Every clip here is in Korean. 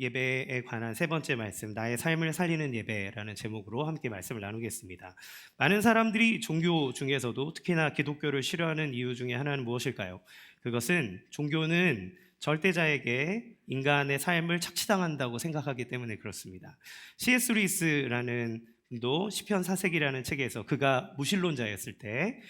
예배에 관한 세 번째 말씀, 나의 삶을 살리는 예배라는 제목으로 함께 말씀을 나누겠습니다. 많은 사람들이 종교 중에서도 특히나 기독교를 싫어하는 이유 중에 하나는 무엇일까요? 그것은 종교는 절대자에게 인간의 삶을 착취당한다고 생각하기 때문에 그렇습니다. C.S. 루이스라는 분도 시편 4세기라는 책에서 그가 무신론자였을 때,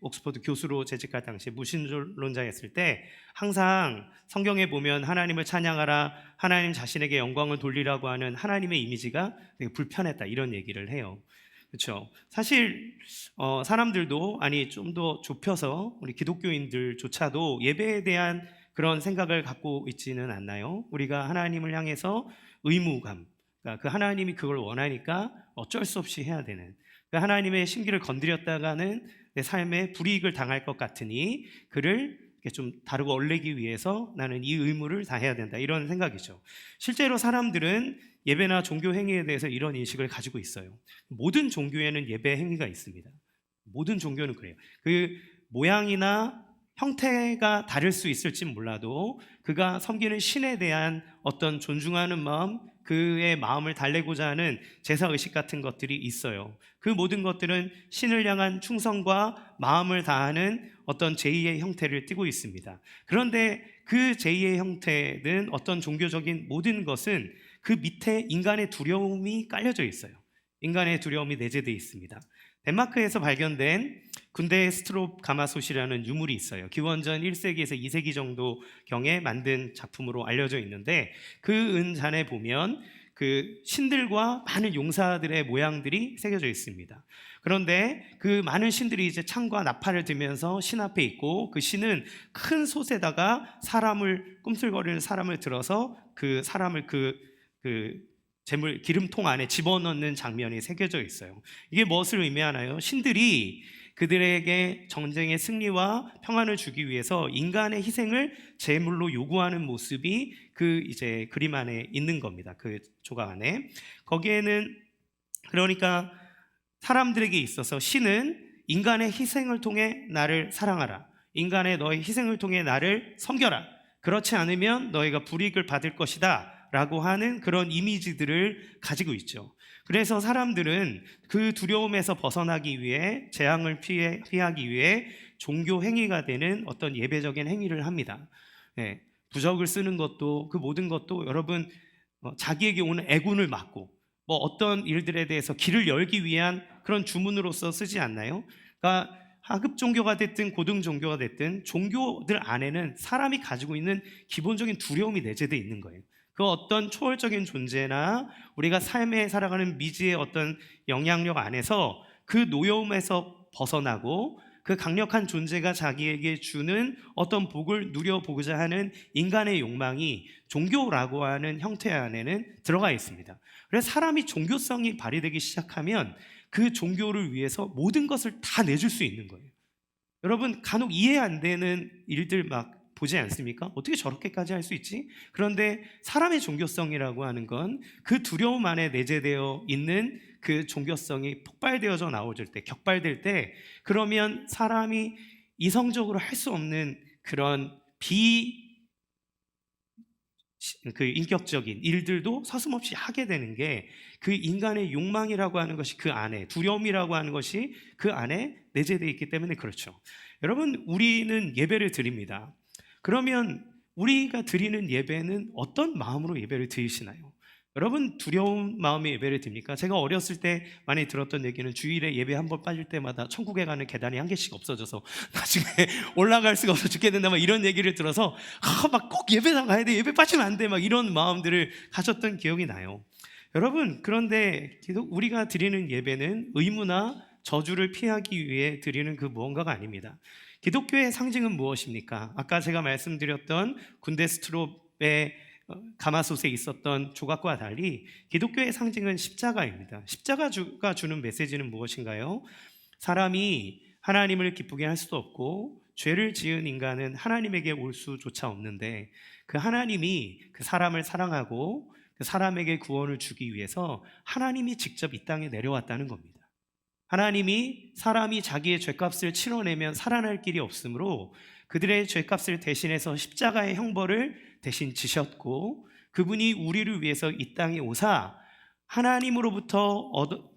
옥스퍼드 교수로 재직할 당시 무신론자였을 때 항상 성경에 보면 하나님을 찬양하라, 하나님 자신에게 영광을 돌리라고 하는 하나님의 이미지가 되게 불편했다, 이런 얘기를 해요. 그렇죠. 사실 사람들도, 아니 좀 더 좁혀서 우리 기독교인들조차도 예배에 대한 그런 생각을 갖고 있지는 않나요? 우리가 하나님을 향해서 의무감, 그러니까 그 하나님이 그걸 원하니까 어쩔 수 없이 해야 되는, 그 하나님의 심기를 건드렸다가는 내 삶에 불이익을 당할 것 같으니 그를 좀 다루고 얼레기 위해서 나는 이 의무를 다해야 된다, 이런 생각이죠. 실제로 사람들은 예배나 종교 행위에 대해서 이런 인식을 가지고 있어요. 모든 종교에는 예배 행위가 있습니다. 모든 종교는 그래요. 그 모양이나 형태가 다를 수 있을지 몰라도 그가 섬기는 신에 대한 어떤 존중하는 마음, 그의 마음을 달래고자 하는 제사의식 같은 것들이 있어요. 그 모든 것들은 신을 향한 충성과 마음을 다하는 어떤 제의의 형태를 띠고 있습니다. 그런데 그 제의의 형태는, 어떤 종교적인 모든 것은 그 밑에 인간의 두려움이 깔려져 있어요. 인간의 두려움이 내재되어 있습니다. 덴마크에서 발견된 군대 스트롭 가마솥이라는 유물이 있어요. 기원전 1세기에서 2세기 정도 경에 만든 작품으로 알려져 있는데, 그 은잔에 보면 그 신들과 많은 용사들의 모양들이 새겨져 있습니다. 그런데 그 많은 신들이 이제 창과 나팔을 들면서 신 앞에 있고, 그 신은 큰 솥에다가 사람을, 꿈틀거리는 사람을 들어서 그 사람을 그 재물 기름통 안에 집어넣는 장면이 새겨져 있어요. 이게 무엇을 의미하나요? 신들이 그들에게 전쟁의 승리와 평안을 주기 위해서 인간의 희생을 제물로 요구하는 모습이 그 이제 그림 안에 있는 겁니다. 그 조각 안에. 거기에는 그러니까 사람들에게 있어서 신은 인간의 희생을 통해 나를 사랑하라, 인간의 너의 희생을 통해 나를 섬겨라, 그렇지 않으면 너희가 불이익을 받을 것이다 라고 하는 그런 이미지들을 가지고 있죠. 그래서 사람들은 그 두려움에서 벗어나기 위해, 재앙을 피하기 위해 종교 행위가 되는 어떤 예배적인 행위를 합니다. 부적을 쓰는 것도, 그 모든 것도 여러분 자기에게 오는 애군을 막고 어떤 일들에 대해서 길을 열기 위한 그런 주문으로서 쓰지 않나요? 그러니까 하급 종교가 됐든 고등 종교가 됐든 종교들 안에는 사람이 가지고 있는 기본적인 두려움이 내재되어 있는 거예요. 그 어떤 초월적인 존재나 우리가 삶에 살아가는 미지의 어떤 영향력 안에서 그 노여움에서 벗어나고, 그 강력한 존재가 자기에게 주는 어떤 복을 누려보고자 하는 인간의 욕망이 종교라고 하는 형태 안에는 들어가 있습니다. 그래서 사람이 종교성이 발휘되기 시작하면 그 종교를 위해서 모든 것을 다 내줄 수 있는 거예요. 여러분 간혹 이해 안 되는 일들 막 보지 않습니까? 어떻게 저렇게까지 할 수 있지? 그런데 사람의 종교성이라고 하는 건 그 두려움 안에 내재되어 있는 그 종교성이 폭발되어져 나올 때, 격발될 때, 그러면 사람이 이성적으로 할 수 없는 그런 인격적인 일들도 서슴없이 하게 되는 게, 그 인간의 욕망이라고 하는 것이 그 안에, 두려움이라고 하는 것이 그 안에 내재되어 있기 때문에 그렇죠. 여러분, 우리는 예배를 드립니다. 그러면 우리가 드리는 예배는 어떤 마음으로 예배를 드리시나요? 여러분 두려운 마음의 예배를 드립니까? 제가 어렸을 때 많이 들었던 얘기는 주일에 예배 한 번 빠질 때마다 천국에 가는 계단이 한 개씩 없어져서 나중에 올라갈 수가 없어 죽게 된다, 막 이런 얘기를 들어서 막 꼭 예배 나가야 돼, 예배 빠지면 안 돼, 막 이런 마음들을 가졌던 기억이 나요. 여러분, 그런데 우리가 드리는 예배는 의무나 저주를 피하기 위해 드리는 그 무언가가 아닙니다. 기독교의 상징은 무엇입니까? 아까 제가 말씀드렸던 군대 스트롭의 가마솥에 있었던 조각과 달리 기독교의 상징은 십자가입니다. 십자가가 주는 메시지는 무엇인가요? 사람이 하나님을 기쁘게 할 수도 없고 죄를 지은 인간은 하나님에게 올 수조차 없는데, 그 하나님이 그 사람을 사랑하고 그 사람에게 구원을 주기 위해서 하나님이 직접 이 땅에 내려왔다는 겁니다. 하나님이 사람이 자기의 죄값을 치러내면 살아날 길이 없으므로 그들의 죄값을 대신해서 십자가의 형벌을 대신 지셨고, 그분이 우리를 위해서 이 땅에 오사 하나님으로부터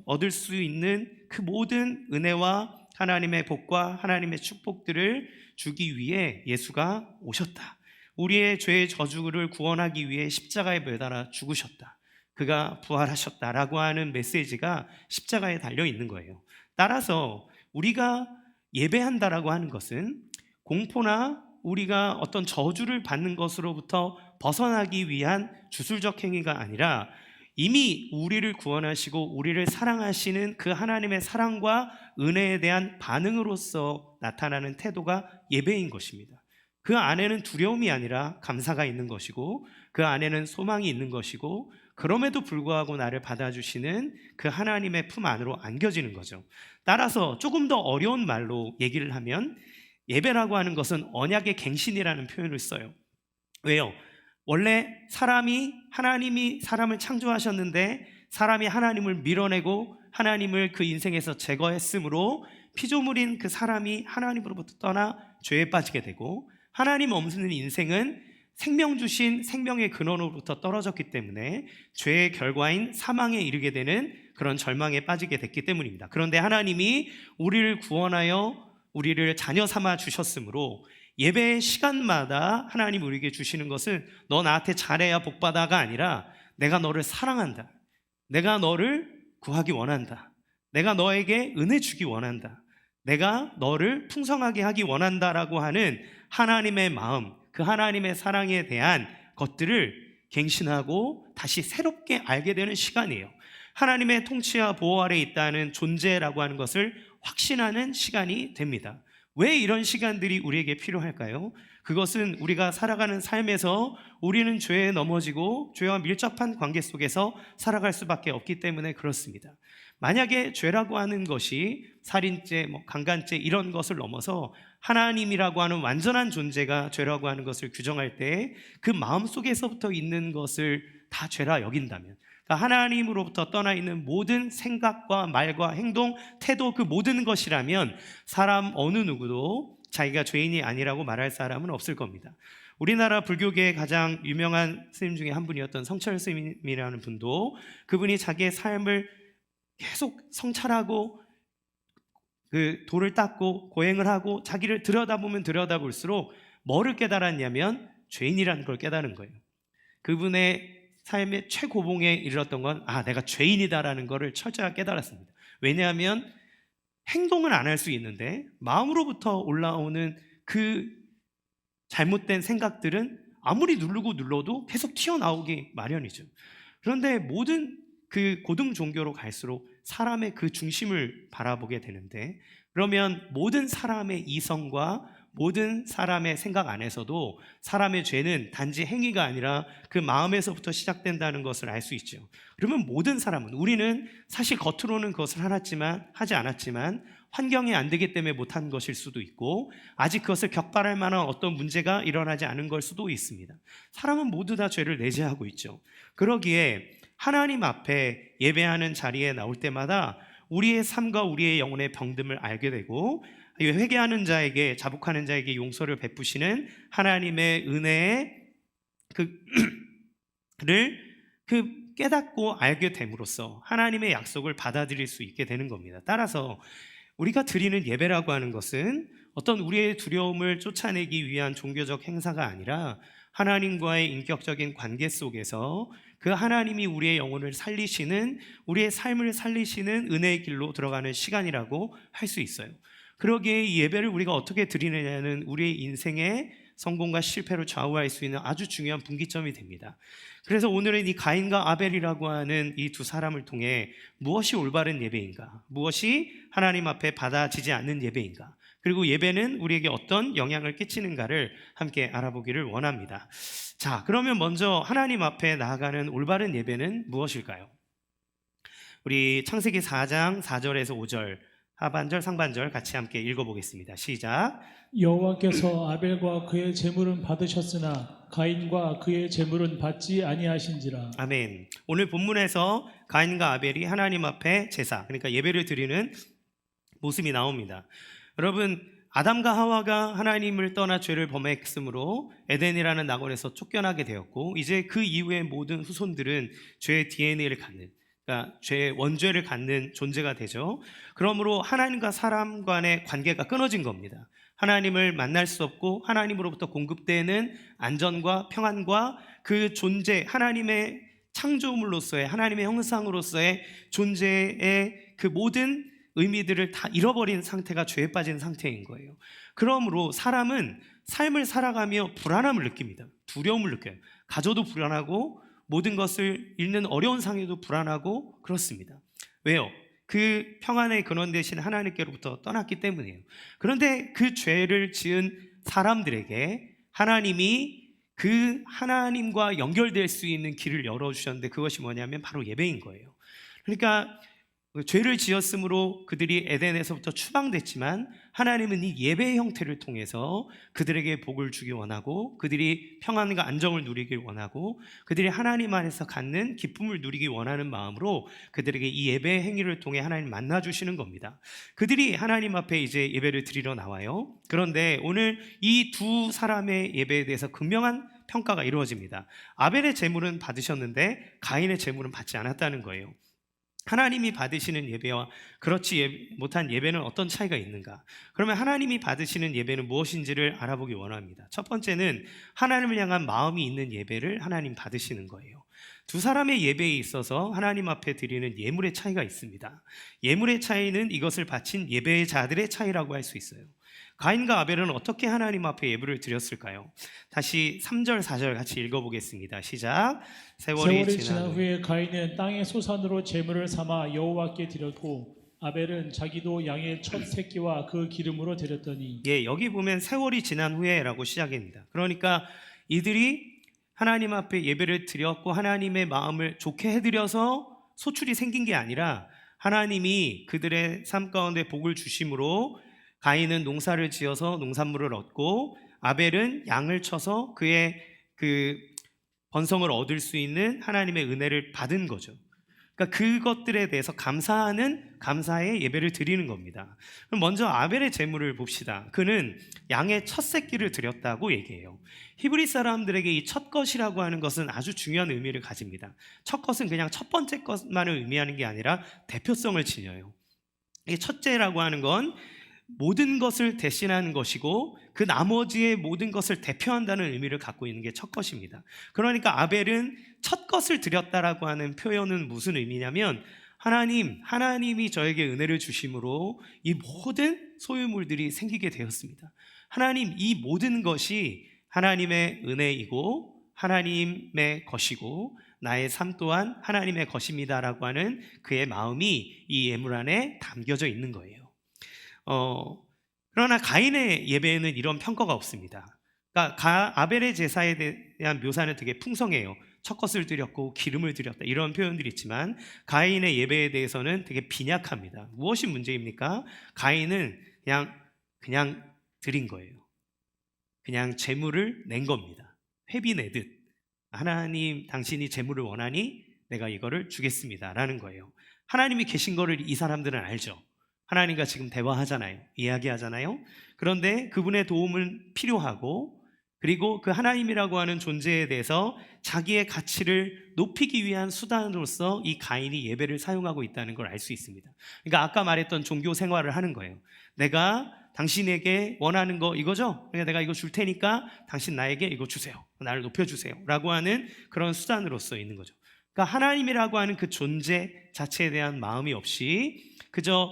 얻을 수 있는 그 모든 은혜와 하나님의 복과 하나님의 축복들을 주기 위해 예수가 오셨다. 우리의 죄의 저주를 구원하기 위해 십자가에 매달아 죽으셨다. 그가 부활하셨다라고 하는 메시지가 십자가에 달려 있는 거예요. 따라서 우리가 예배한다라고 하는 것은 공포나 우리가 어떤 저주를 받는 것으로부터 벗어나기 위한 주술적 행위가 아니라 이미 우리를 구원하시고 우리를 사랑하시는 그 하나님의 사랑과 은혜에 대한 반응으로서 나타나는 태도가 예배인 것입니다. 그 안에는 두려움이 아니라 감사가 있는 것이고, 그 안에는 소망이 있는 것이고, 그럼에도 불구하고 나를 받아주시는 그 하나님의 품 안으로 안겨지는 거죠. 따라서 조금 더 어려운 말로 얘기를 하면 예배라고 하는 것은 언약의 갱신이라는 표현을 써요. 왜요? 원래 하나님이 사람을 창조하셨는데 사람이 하나님을 밀어내고 하나님을 그 인생에서 제거했으므로 피조물인 그 사람이 하나님으로부터 떠나 죄에 빠지게 되고, 하나님 없는 인생은 생명 주신 생명의 근원으로부터 떨어졌기 때문에 죄의 결과인 사망에 이르게 되는 그런 절망에 빠지게 됐기 때문입니다. 그런데 하나님이 우리를 구원하여 우리를 자녀 삼아 주셨으므로 예배 시간마다 하나님 우리에게 주시는 것은 너 나한테 잘해야 복받아가 아니라 내가 너를 사랑한다, 내가 너를 구하기 원한다, 내가 너에게 은혜 주기 원한다, 내가 너를 풍성하게 하기 원한다라고 하는 하나님의 마음, 그 하나님의 사랑에 대한 것들을 갱신하고 다시 새롭게 알게 되는 시간이에요. 하나님의 통치와 보호 아래 있다는 존재라고 하는 것을 확신하는 시간이 됩니다. 왜 이런 시간들이 우리에게 필요할까요? 그것은 우리가 살아가는 삶에서 우리는 죄에 넘어지고 죄와 밀접한 관계 속에서 살아갈 수밖에 없기 때문에 그렇습니다. 만약에 죄라고 하는 것이 살인죄, 강간죄 이런 것을 넘어서 하나님이라고 하는 완전한 존재가 죄라고 하는 것을 규정할 때 그 마음속에서부터 있는 것을 다 죄라 여긴다면, 그러니까 하나님으로부터 떠나 있는 모든 생각과 말과 행동, 태도, 그 모든 것이라면 사람 어느 누구도 자기가 죄인이 아니라고 말할 사람은 없을 겁니다. 우리나라 불교계의 가장 유명한 스님 중에 한 분이었던 성철 스님이라는 분도, 그분이 자기의 삶을 계속 성찰하고 그 돌을 닦고 고행을 하고 자기를 들여다보면 들여다볼수록 뭐를 깨달았냐면 죄인이라는 걸 깨달은 거예요. 그분의 삶의 최고봉에 이르렀던 건 내가 죄인이다라는 것을 철저하게 깨달았습니다. 왜냐하면 행동은 안 할 수 있는데 마음으로부터 올라오는 그 잘못된 생각들은 아무리 누르고 눌러도 계속 튀어나오기 마련이죠. 그런데 모든 그 고등 종교로 갈수록 사람의 그 중심을 바라보게 되는데, 그러면 모든 사람의 이성과 모든 사람의 생각 안에서도 사람의 죄는 단지 행위가 아니라 그 마음에서부터 시작된다는 것을 알 수 있죠. 그러면 모든 사람은, 우리는 사실 겉으로는 그것을 하지 않았지만 환경이 안 되기 때문에 못한 것일 수도 있고, 아직 그것을 격발할 만한 어떤 문제가 일어나지 않은 걸 수도 있습니다. 사람은 모두 다 죄를 내재하고 있죠. 그러기에 하나님 앞에 예배하는 자리에 나올 때마다 우리의 삶과 우리의 영혼의 병듦을 알게 되고, 회개하는 자에게, 자복하는 자에게 용서를 베푸시는 하나님의 은혜의 그를 깨닫고 알게 됨으로써 하나님의 약속을 받아들일 수 있게 되는 겁니다. 따라서 우리가 드리는 예배라고 하는 것은 어떤 우리의 두려움을 쫓아내기 위한 종교적 행사가 아니라 하나님과의 인격적인 관계 속에서 그 하나님이 우리의 영혼을 살리시는, 우리의 삶을 살리시는 은혜의 길로 들어가는 시간이라고 할 수 있어요. 그러기에 이 예배를 우리가 어떻게 드리느냐는 우리의 인생의 성공과 실패를 좌우할 수 있는 아주 중요한 분기점이 됩니다. 그래서 오늘은 이 가인과 아벨이라고 하는 이 두 사람을 통해 무엇이 올바른 예배인가, 무엇이 하나님 앞에 받아지지 않는 예배인가, 그리고 예배는 우리에게 어떤 영향을 끼치는가를 함께 알아보기를 원합니다. 자, 그러면 먼저 하나님 앞에 나아가는 올바른 예배는 무엇일까요? 우리 창세기 4장 4절에서 5절 하반절 상반절 같이 함께 읽어보겠습니다. 시작. 여호와께서 아벨과 그의 제물은 받으셨으나 가인과 그의 제물은 받지 아니하신지라. 아멘. 오늘 본문에서 가인과 아벨이 하나님 앞에 제사, 그러니까 예배를 드리는 모습이 나옵니다. 여러분, 아담과 하와가 하나님을 떠나 죄를 범했으므로 에덴이라는 낙원에서 쫓겨나게 되었고, 이제 그 이후의 모든 후손들은 죄의 DNA를 갖는, 그러니까 죄의 원죄를 갖는 존재가 되죠. 그러므로 하나님과 사람 간의 관계가 끊어진 겁니다. 하나님을 만날 수 없고 하나님으로부터 공급되는 안전과 평안과 그 존재, 하나님의 창조물로서의, 하나님의 형상으로서의 존재의 그 모든 의미들을 다 잃어버린 상태가 죄에 빠진 상태인 거예요. 그러므로 사람은 삶을 살아가며 불안함을 느낍니다. 두려움을 느껴요. 가져도 불안하고 모든 것을 잃는 어려운 상황에도 불안하고 그렇습니다. 왜요? 그 평안의 근원 되신 하나님께로부터 떠났기 때문이에요. 그런데 그 죄를 지은 사람들에게 하나님이 그 하나님과 연결될 수 있는 길을 열어주셨는데, 그것이 뭐냐면 바로 예배인 거예요. 그러니까 죄를 지었으므로 그들이 에덴에서부터 추방됐지만 하나님은 이 예배의 형태를 통해서 그들에게 복을 주기 원하고, 그들이 평안과 안정을 누리길 원하고, 그들이 하나님 안에서 갖는 기쁨을 누리기 원하는 마음으로 그들에게 이 예배의 행위를 통해 하나님 만나주시는 겁니다. 그들이 하나님 앞에 이제 예배를 드리러 나와요. 그런데 오늘 이 두 사람의 예배에 대해서 분명한 평가가 이루어집니다. 아벨의 제물은 받으셨는데 가인의 제물은 받지 않았다는 거예요. 하나님이 받으시는 예배와 그렇지 못한 예배는 어떤 차이가 있는가? 그러면 하나님이 받으시는 예배는 무엇인지를 알아보기 원합니다. 첫 번째는 하나님을 향한 마음이 있는 예배를 하나님 받으시는 거예요. 두 사람의 예배에 있어서 하나님 앞에 드리는 예물의 차이가 있습니다. 예물의 차이는 이것을 바친 예배자들의 차이라고 할 수 있어요. 가인과 아벨은 어떻게 하나님 앞에 예물을 드렸을까요? 다시 3절 4절 같이 읽어보겠습니다. 시작. 세월이 지난 후에 가인은 땅의 소산으로 제물을 삼아 여호와께 드렸고 아벨은 자기도 양의 첫 새끼와 그 기름으로 드렸더니. 예, 여기 보면 세월이 지난 후에라고 시작입니다. 그러니까 이들이 하나님 앞에 예배를 드렸고 하나님의 마음을 좋게 해드려서 소출이 생긴 게 아니라 하나님이 그들의 삶 가운데 복을 주심으로 가인은 농사를 지어서 농산물을 얻고 아벨은 양을 쳐서 그의 그 번성을 얻을 수 있는 하나님의 은혜를 받은 거죠. 그러니까 그것들에 대해서 감사하는 감사의 예배를 드리는 겁니다. 그럼 먼저 아벨의 제물을 봅시다. 그는 양의 첫 새끼를 드렸다고 얘기해요. 히브리 사람들에게 이 첫 것이라고 하는 것은 아주 중요한 의미를 가집니다. 첫 것은 그냥 첫 번째 것만을 의미하는 게 아니라 대표성을 지녀요. 이 첫째라고 하는 건 모든 것을 대신하는 것이고 그 나머지의 모든 것을 대표한다는 의미를 갖고 있는 게 첫 것입니다. 그러니까 아벨은 첫 것을 드렸다라고 하는 표현은 무슨 의미냐면 하나님이 저에게 은혜를 주심으로 이 모든 소유물들이 생기게 되었습니다. 하나님, 이 모든 것이 하나님의 은혜이고 하나님의 것이고 나의 삶 또한 하나님의 것입니다라고 하는 그의 마음이 이 예물 안에 담겨져 있는 거예요. 그러나 가인의 예배에는 이런 평가가 없습니다. 그러니까 아벨의 제사에 대한 묘사는 되게 풍성해요. 첫 것을 드렸고 기름을 드렸다 이런 표현들이 있지만 가인의 예배에 대해서는 되게 빈약합니다. 무엇이 문제입니까? 가인은 그냥 드린 거예요. 그냥 제물을 낸 겁니다. 회비 내듯 하나님 당신이 제물을 원하니 내가 이거를 주겠습니다 라는 거예요. 하나님이 계신 거를 이 사람들은 알죠. 하나님과 지금 대화하잖아요. 이야기하잖아요. 그런데 그분의 도움은 필요하고, 그리고 그 하나님이라고 하는 존재에 대해서 자기의 가치를 높이기 위한 수단으로서 이 가인이 예배를 사용하고 있다는 걸 알 수 있습니다. 그러니까 아까 말했던 종교 생활을 하는 거예요. 내가 당신에게 원하는 거 이거죠? 그러니까 내가 이거 줄 테니까 당신 나에게 이거 주세요. 나를 높여주세요 라고 하는 그런 수단으로서 있는 거죠. 그러니까 하나님이라고 하는 그 존재 자체에 대한 마음이 없이 그저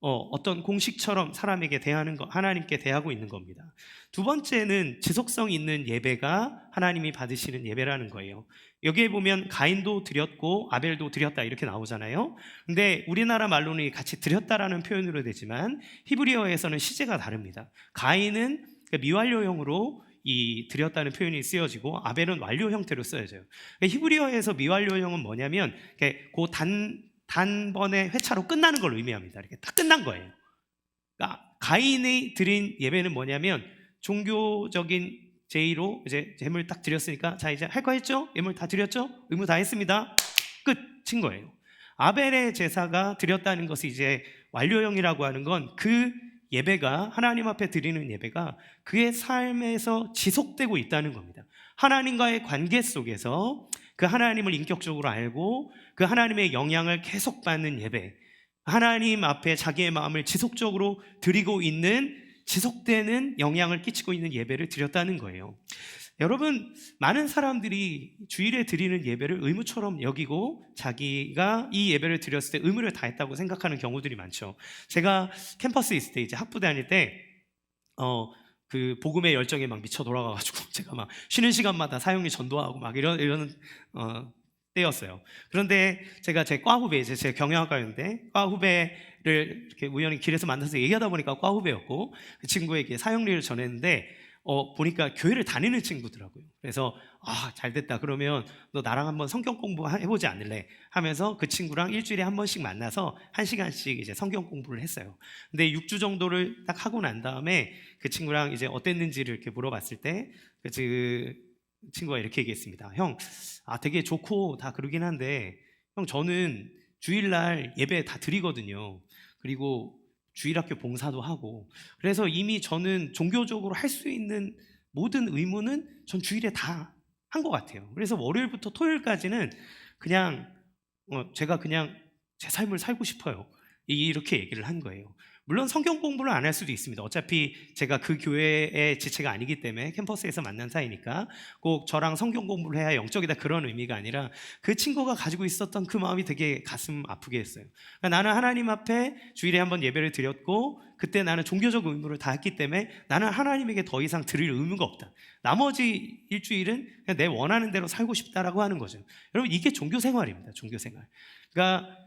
어떤 공식처럼 사람에게 대하는 거, 하나님께 대하고 있는 겁니다. 두 번째는 지속성 있는 예배가 하나님이 받으시는 예배라는 거예요. 여기에 보면 가인도 드렸고 아벨도 드렸다 이렇게 나오잖아요. 근데 우리나라 말로는 같이 드렸다라는 표현으로 되지만 히브리어에서는 시제가 다릅니다. 가인은 미완료형으로 이 드렸다는 표현이 쓰여지고 아벨은 완료 형태로 쓰여져요. 히브리어에서 미완료형은 뭐냐면 그 단번에 회차로 끝나는 걸 의미합니다. 이렇게 딱 끝난 거예요. 그러니까 가인이 드린 예배는 뭐냐면 종교적인 제의로 이제 제물 딱 드렸으니까 자 이제 할 거 했죠? 예물 다 드렸죠? 의무 다 했습니다. 끝인 거예요. 아벨의 제사가 드렸다는 것이 이제 완료형이라고 하는 건 그 예배가, 하나님 앞에 드리는 예배가 그의 삶에서 지속되고 있다는 겁니다. 하나님과의 관계 속에서 그 하나님을 인격적으로 알고 그 하나님의 영향을 계속 받는 예배, 하나님 앞에 자기의 마음을 지속적으로 드리고 있는, 지속되는 영향을 끼치고 있는 예배를 드렸다는 거예요. 여러분, 많은 사람들이 주일에 드리는 예배를 의무처럼 여기고 자기가 이 예배를 드렸을 때 의무를 다했다고 생각하는 경우들이 많죠. 제가 캠퍼스에 있을 때, 이제 학부 다닐 때 그 복음의 열정에 막 미쳐 돌아가가지고 제가 막 쉬는 시간마다 사형리 전도하고 막 이런 때였어요. 그런데 제가 제 과 후배, 이제 제 경영학과였는데 과 후배를 이렇게 우연히 길에서 만나서 얘기하다 보니까 과 후배였고, 그 친구에게 사형리를 전했는데 보니까 교회를 다니는 친구더라고요. 그래서 잘 됐다. 그러면 너 나랑 한번 성경 공부 해보지 않을래? 하면서 그 친구랑 일주일에 한 번씩 만나서 1시간씩 이제 성경 공부를 했어요. 근데 6주 정도를 딱 하고 난 다음에 그 친구랑 이제 어땠는지를 이렇게 물어봤을 때 그 친구가 이렇게 얘기했습니다. 형, 되게 좋고 다 그러긴 한데 형, 저는 주일날 예배 다 드리거든요. 그리고 주일학교 봉사도 하고, 그래서 이미 저는 종교적으로 할 수 있는 모든 의무는 전 주일에 다 한 것 같아요. 그래서 월요일부터 토요일까지는 그냥 제가 그냥 제 삶을 살고 싶어요. 이렇게 얘기를 한 거예요. 물론 성경 공부를 안 할 수도 있습니다. 어차피 제가 그 교회의 지체가 아니기 때문에 캠퍼스에서 만난 사이니까 꼭 저랑 성경 공부를 해야 영적이다, 그런 의미가 아니라 그 친구가 가지고 있었던 그 마음이 되게 가슴 아프게 했어요. 그러니까 나는 하나님 앞에 주일에 한번 예배를 드렸고, 그때 나는 종교적 의무를 다했기 때문에 나는 하나님에게 더 이상 드릴 의무가 없다. 나머지 일주일은 그냥 내 원하는 대로 살고 싶다라고 하는 거죠. 여러분, 이게 종교 생활입니다. 종교 생활. 그러니까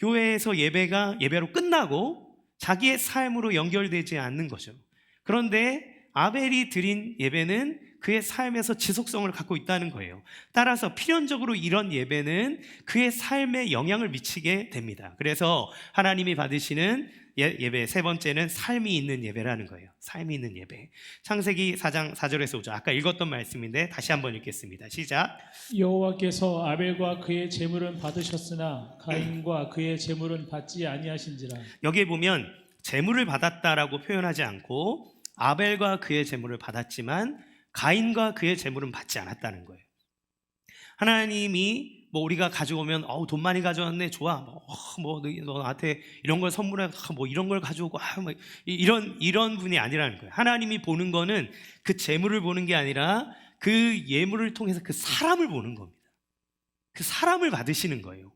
교회에서 예배가 예배로 끝나고 자기의 삶으로 연결되지 않는 거죠. 그런데 아벨이 드린 예배는 그의 삶에서 지속성을 갖고 있다는 거예요. 따라서 필연적으로 이런 예배는 그의 삶에 영향을 미치게 됩니다. 그래서 하나님이 받으시는 예배 세 번째는 삶이 있는 예배라는 거예요. 삶이 있는 예배. 창세기 4장 4절에서 5절, 아까 읽었던 말씀인데 다시 한번 읽겠습니다. 시작. 여호와께서 아벨과 그의 제물은 받으셨으나 가인과 그의 제물은 받지 아니하신지라. 여기에 보면 제물을 받았다라고 표현하지 않고 아벨과 그의 제물을 받았지만 가인과 그의 제물은 받지 않았다는 거예요. 하나님이 우리가 가져오면 돈 많이 가져왔네, 좋아, 너 나한테 이런 걸 선물해, 이런 걸 가져오고 이런 분이 아니라는 거예요. 하나님이 보는 거는 그 재물을 보는 게 아니라 그 예물을 통해서 그 사람을 보는 겁니다. 그 사람을 받으시는 거예요.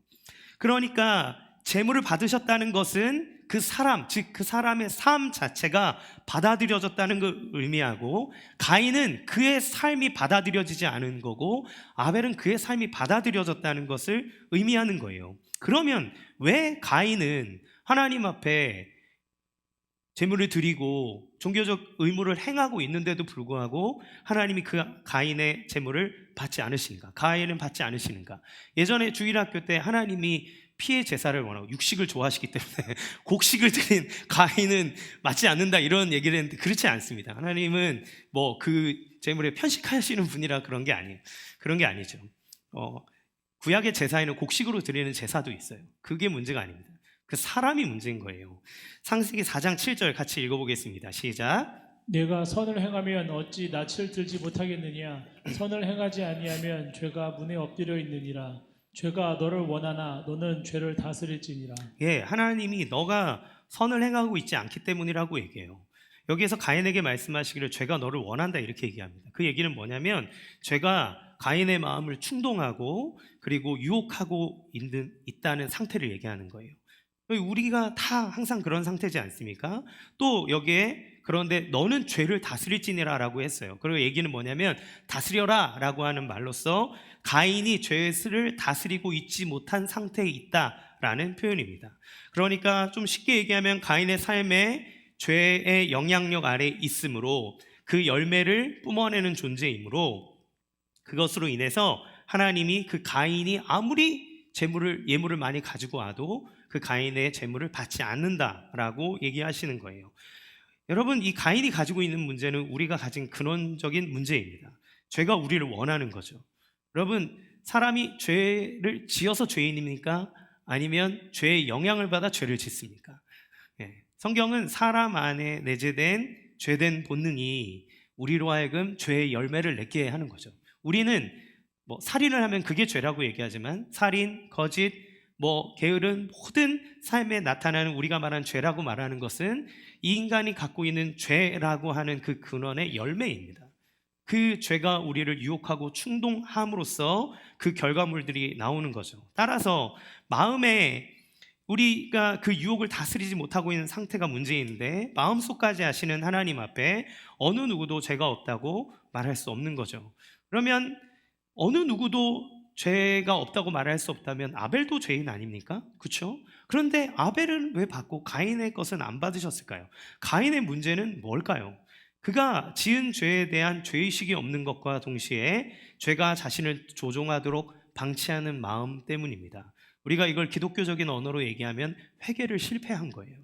그러니까 재물을 받으셨다는 것은 그 사람, 즉 그 사람의 삶 자체가 받아들여졌다는 걸 의미하고, 가인은 그의 삶이 받아들여지지 않은 거고 아벨은 그의 삶이 받아들여졌다는 것을 의미하는 거예요. 그러면 왜 가인은 하나님 앞에 제물을 드리고 종교적 의무를 행하고 있는데도 불구하고 하나님이 그 가인의 제물을 받지 않으시는가? 가인은 받지 않으시는가? 예전에 주일학교 때 하나님이 피의 제사를 원하고 육식을 좋아하시기 때문에 곡식을 드린 가인은 맞지 않는다, 이런 얘기를 했는데 그렇지 않습니다. 하나님은 그 제물에 편식하시는 분이라 그런 게 아니에요. 그런 게 아니죠. 구약의 제사에는 곡식으로 드리는 제사도 있어요. 그게 문제가 아닙니다. 그 사람이 문제인 거예요. 창세기 4장 7절 같이 읽어보겠습니다. 시작. 내가 선을 행하면 어찌 낯을 들지 못하겠느냐? 선을 행하지 아니하면 죄가 문에 엎드려 있느니라. 죄가 너를 원하나 너는 죄를 다스릴지니라. 예, 하나님이 너가 선을 행하고 있지 않기 때문이라고 얘기해요. 여기에서 가인에게 말씀하시기를 죄가 너를 원한다, 이렇게 얘기합니다. 그 얘기는 뭐냐면 죄가 가인의 마음을 충동하고 그리고 유혹하고 있다는 상태를 얘기하는 거예요. 우리가 다 항상 그런 상태지 않습니까? 또 여기에 그런데 너는 죄를 다스릴지니라 라고 했어요. 그리고 얘기는 뭐냐면 다스려라 라고 하는 말로써 가인이 죄를 다스리고 있지 못한 상태에 있다라는 표현입니다. 그러니까 좀 쉽게 얘기하면 가인의 삶에 죄의 영향력 아래 있으므로 그 열매를 뿜어내는 존재이므로 그것으로 인해서 하나님이 그 가인이 아무리 예물을 많이 가지고 와도 그 가인의 재물을 받지 않는다라고 얘기하시는 거예요. 여러분, 이 가인이 가지고 있는 문제는 우리가 가진 근원적인 문제입니다. 죄가 우리를 원하는 거죠. 여러분, 사람이 죄를 지어서 죄인입니까? 아니면 죄의 영향을 받아 죄를 짓습니까? 성경은 사람 안에 내재된 죄된 본능이 우리로 하여금 죄의 열매를 맺게 하는 거죠. 우리는 뭐 살인을 하면 그게 죄라고 얘기하지만 살인, 거짓, 게으른 모든 삶에 나타나는 우리가 말한 죄라고 말하는 것은 이 인간이 갖고 있는 죄라고 하는 그 근원의 열매입니다. 그 죄가 우리를 유혹하고 충동함으로써 그 결과물들이 나오는 거죠. 따라서 마음에 우리가 그 유혹을 다스리지 못하고 있는 상태가 문제인데 마음속까지 아시는 하나님 앞에 어느 누구도 죄가 없다고 말할 수 없는 거죠. 그러면 어느 누구도 죄가 없다고 말할 수 없다면 아벨도 죄인 아닙니까? 그렇죠? 그런데 아벨은 왜 받고 가인의 것은 안 받으셨을까요? 가인의 문제는 뭘까요? 그가 지은 죄에 대한 죄의식이 없는 것과 동시에 죄가 자신을 조종하도록 방치하는 마음 때문입니다. 우리가 이걸 기독교적인 언어로 얘기하면 회개를 실패한 거예요.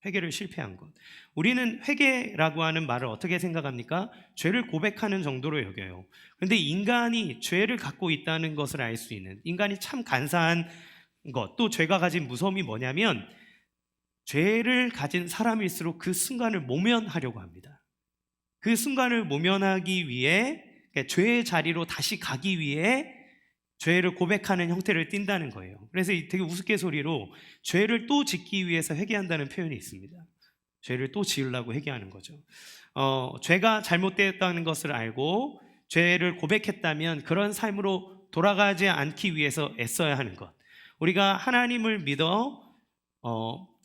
회개를 실패한 것. 우리는 회개라고 하는 말을 어떻게 생각합니까? 죄를 고백하는 정도로 여겨요. 그런데 인간이 죄를 갖고 있다는 것을 알 수 있는, 인간이 참 간사한 것, 또 죄가 가진 무서움이 뭐냐면 죄를 가진 사람일수록 그 순간을 모면하려고 합니다. 그 순간을 모면하기 위해, 그러니까 죄의 자리로 다시 가기 위해 죄를 고백하는 형태를 띈다는 거예요. 그래서 되게 우스갯소리로 죄를 또 짓기 위해서 회개한다는 표현이 있습니다. 죄를 또 지으려고 회개하는 거죠. 죄가 잘못되었다는 것을 알고 죄를 고백했다면 그런 삶으로 돌아가지 않기 위해서 애써야 하는 것. 우리가 하나님을 믿어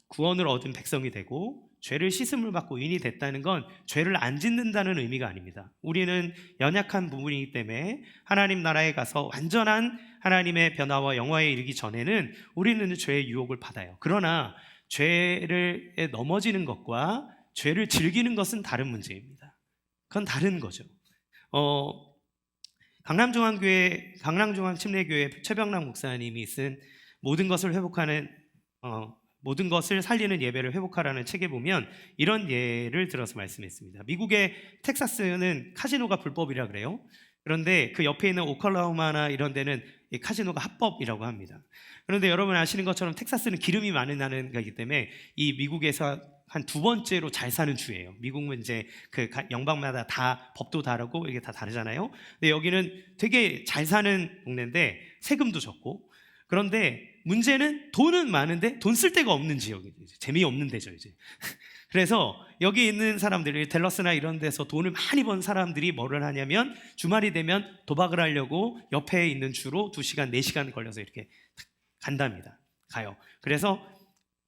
구원을 얻은 백성이 되고 죄를 씻음을 받고 의인이 됐다는 건 죄를 안 짓는다는 의미가 아닙니다. 우리는 연약한 부분이기 때문에 하나님 나라에 가서 완전한 하나님의 변화와 영화에 이르기 전에는 우리는 죄의 유혹을 받아요. 그러나 죄를 넘어지는 것과 죄를 즐기는 것은 다른 문제입니다. 그건 다른 거죠. 강남중앙침례교회 최병락 목사님이 쓴 모든 것을 회복하는 모든 것을 살리는 예배를 회복하라는 책에 보면 이런 예를 들어서 말씀했습니다. 미국의 텍사스는 카지노가 불법이라 그래요. 그런데 그 옆에 있는 오클라호마나 이런 데는 이 카지노가 합법이라고 합니다. 그런데 여러분 아시는 것처럼 텍사스는 기름이 많은 나라이기 때문에 이 미국에서 한 두 번째로 잘 사는 주예요. 미국은 이제 그 영방마다 다 법도 다르고 이게 다 다르잖아요. 근데 여기는 되게 잘 사는 동네인데 세금도 적고, 그런데 문제는 돈은 많은데 돈 쓸 데가 없는 지역이죠. 재미없는 데죠 이제. 그래서 여기 있는 사람들이 댈러스나 이런 데서 돈을 많이 번 사람들이 뭐를 하냐면 주말이 되면 도박을 하려고 옆에 있는 주로 2시간, 4시간 걸려서 이렇게 간답니다. 가요. 그래서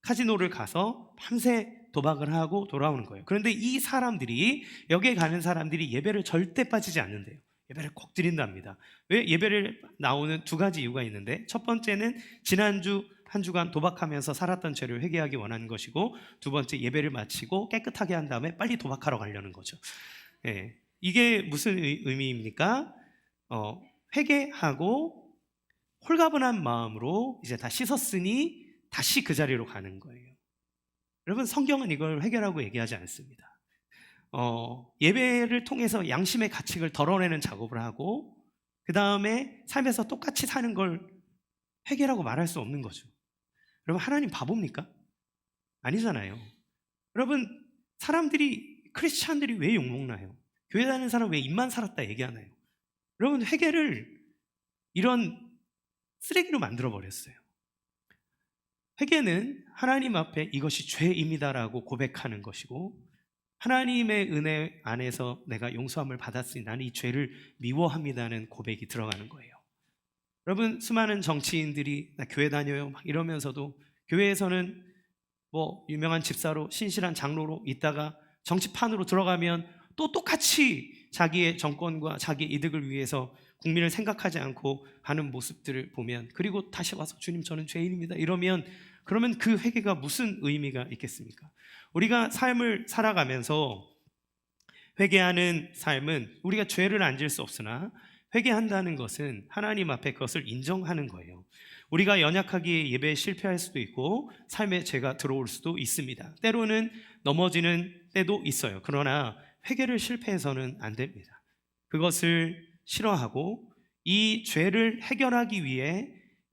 카지노를 가서 밤새 도박을 하고 돌아오는 거예요. 그런데 이 사람들이, 여기에 가는 사람들이 예배를 절대 빠지지 않는데요. 예배를 꼭 드린답니다. 왜? 예배를 나오는 2가지 이유가 있는데, 첫 번째는 지난주 한 주간 도박하면서 살았던 죄를 회개하기 원하는 것이고, 두 번째 예배를 마치고 깨끗하게 한 다음에 빨리 도박하러 가려는 거죠. 예, 이게 무슨 의미입니까? 회개하고 홀가분한 마음으로 이제 다 씻었으니 다시 그 자리로 가는 거예요. 여러분, 성경은 이걸 회개라고 얘기하지 않습니다. 예배를 통해서 양심의 가책을 덜어내는 작업을 하고 그 다음에 삶에서 똑같이 사는 걸 회개라고 말할 수 없는 거죠. 여러분, 하나님 바보입니까? 아니잖아요. 여러분, 크리스찬들이 왜 욕먹나요? 교회 다니는 사람 왜 입만 살았다 얘기하나요? 여러분, 회개를 이런 쓰레기로 만들어버렸어요. 회개는 하나님 앞에 이것이 죄입니다라고 고백하는 것이고, 하나님의 은혜 안에서 내가 용서함을 받았으니 나는 이 죄를 미워합니다는 고백이 들어가는 거예요. 여러분, 수많은 정치인들이 나 교회 다녀요 막 이러면서도 교회에서는 유명한 집사로 신실한 장로로 있다가 정치판으로 들어가면 또 똑같이 자기의 정권과 자기 이득을 위해서 국민을 생각하지 않고 하는 모습들을 보면, 그리고 다시 와서 주님 저는 죄인입니다 그러면 그 회개가 무슨 의미가 있겠습니까? 우리가 삶을 살아가면서 회개하는 삶은 우리가 죄를 안 지을 수 없으나 회개한다는 것은 하나님 앞에 그것을 인정하는 거예요. 우리가 연약하기에 예배에 실패할 수도 있고 삶에 죄가 들어올 수도 있습니다. 때로는 넘어지는 때도 있어요. 그러나 회개를 실패해서는 안 됩니다. 그것을 싫어하고 이 죄를 해결하기 위해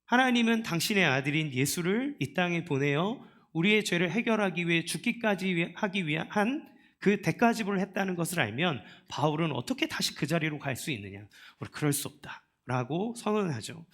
하나님은 당신의 아들인 예수를 이 땅에 보내어 우리의 죄를 해결하기 위해 죽기까지 하기 위한 그 대가 지불을 했다는 것을 알면 바울은 어떻게 다시 그 자리로 갈 수 있느냐? 우리 그럴 수 없다라고 선언하죠.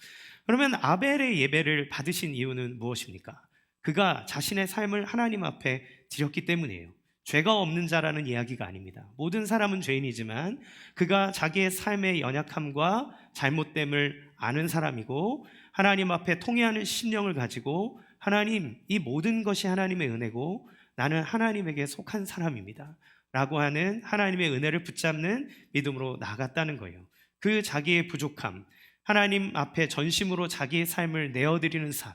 그러면 아벨의 예배를 받으신 이유는 무엇입니까? 그가 자신의 삶을 하나님 앞에 드렸기 때문이에요. 죄가 없는 자라는 이야기가 아닙니다. 모든 사람은 죄인이지만 그가 자기의 삶의 연약함과 잘못됨을 아는 사람이고 하나님 앞에 통회하는 심령을 가지고 하나님, 이 모든 것이 하나님의 은혜고 나는 하나님에게 속한 사람입니다 라고 하는 하나님의 은혜를 붙잡는 믿음으로 나아갔다는 거예요. 그 자기의 부족함, 하나님 앞에 전심으로 자기의 삶을 내어드리는 삶,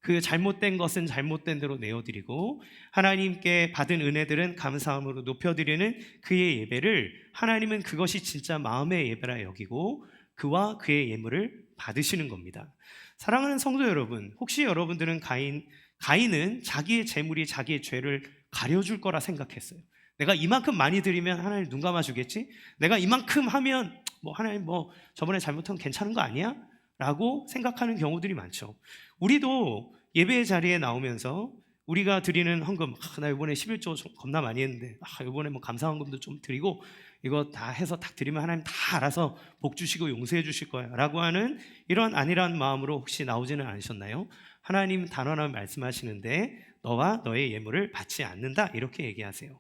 그 잘못된 것은 잘못된 대로 내어드리고 하나님께 받은 은혜들은 감사함으로 높여드리는 그의 예배를 하나님은 그것이 진짜 마음의 예배라 여기고 그와 그의 예물을 받으시는 겁니다. 사랑하는 성도 여러분, 혹시 여러분들은 가인은 자기의 재물이 자기의 죄를 가려줄 거라 생각했어요. 내가 이만큼 많이 드리면 하나님 눈 감아주겠지? 내가 이만큼 하면 하나님 저번에 잘못한 건 괜찮은 거 아니야? 라고 생각하는 경우들이 많죠. 우리도 예배의 자리에 나오면서 우리가 드리는 헌금, 나 이번에 11조 겁나 많이 했는데 이번에 감사 헌금도 좀 드리고 이거 다 해서 딱 드리면 하나님 다 알아서 복 주시고 용서해 주실 거야 라고 하는 이런 안일한 마음으로 혹시 나오지는 않으셨나요? 하나님 단언하며 말씀하시는데 너와 너의 예물을 받지 않는다 이렇게 얘기하세요.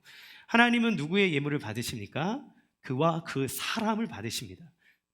하나님은 누구의 예물을 받으십니까? 그와 그 사람을 받으십니다.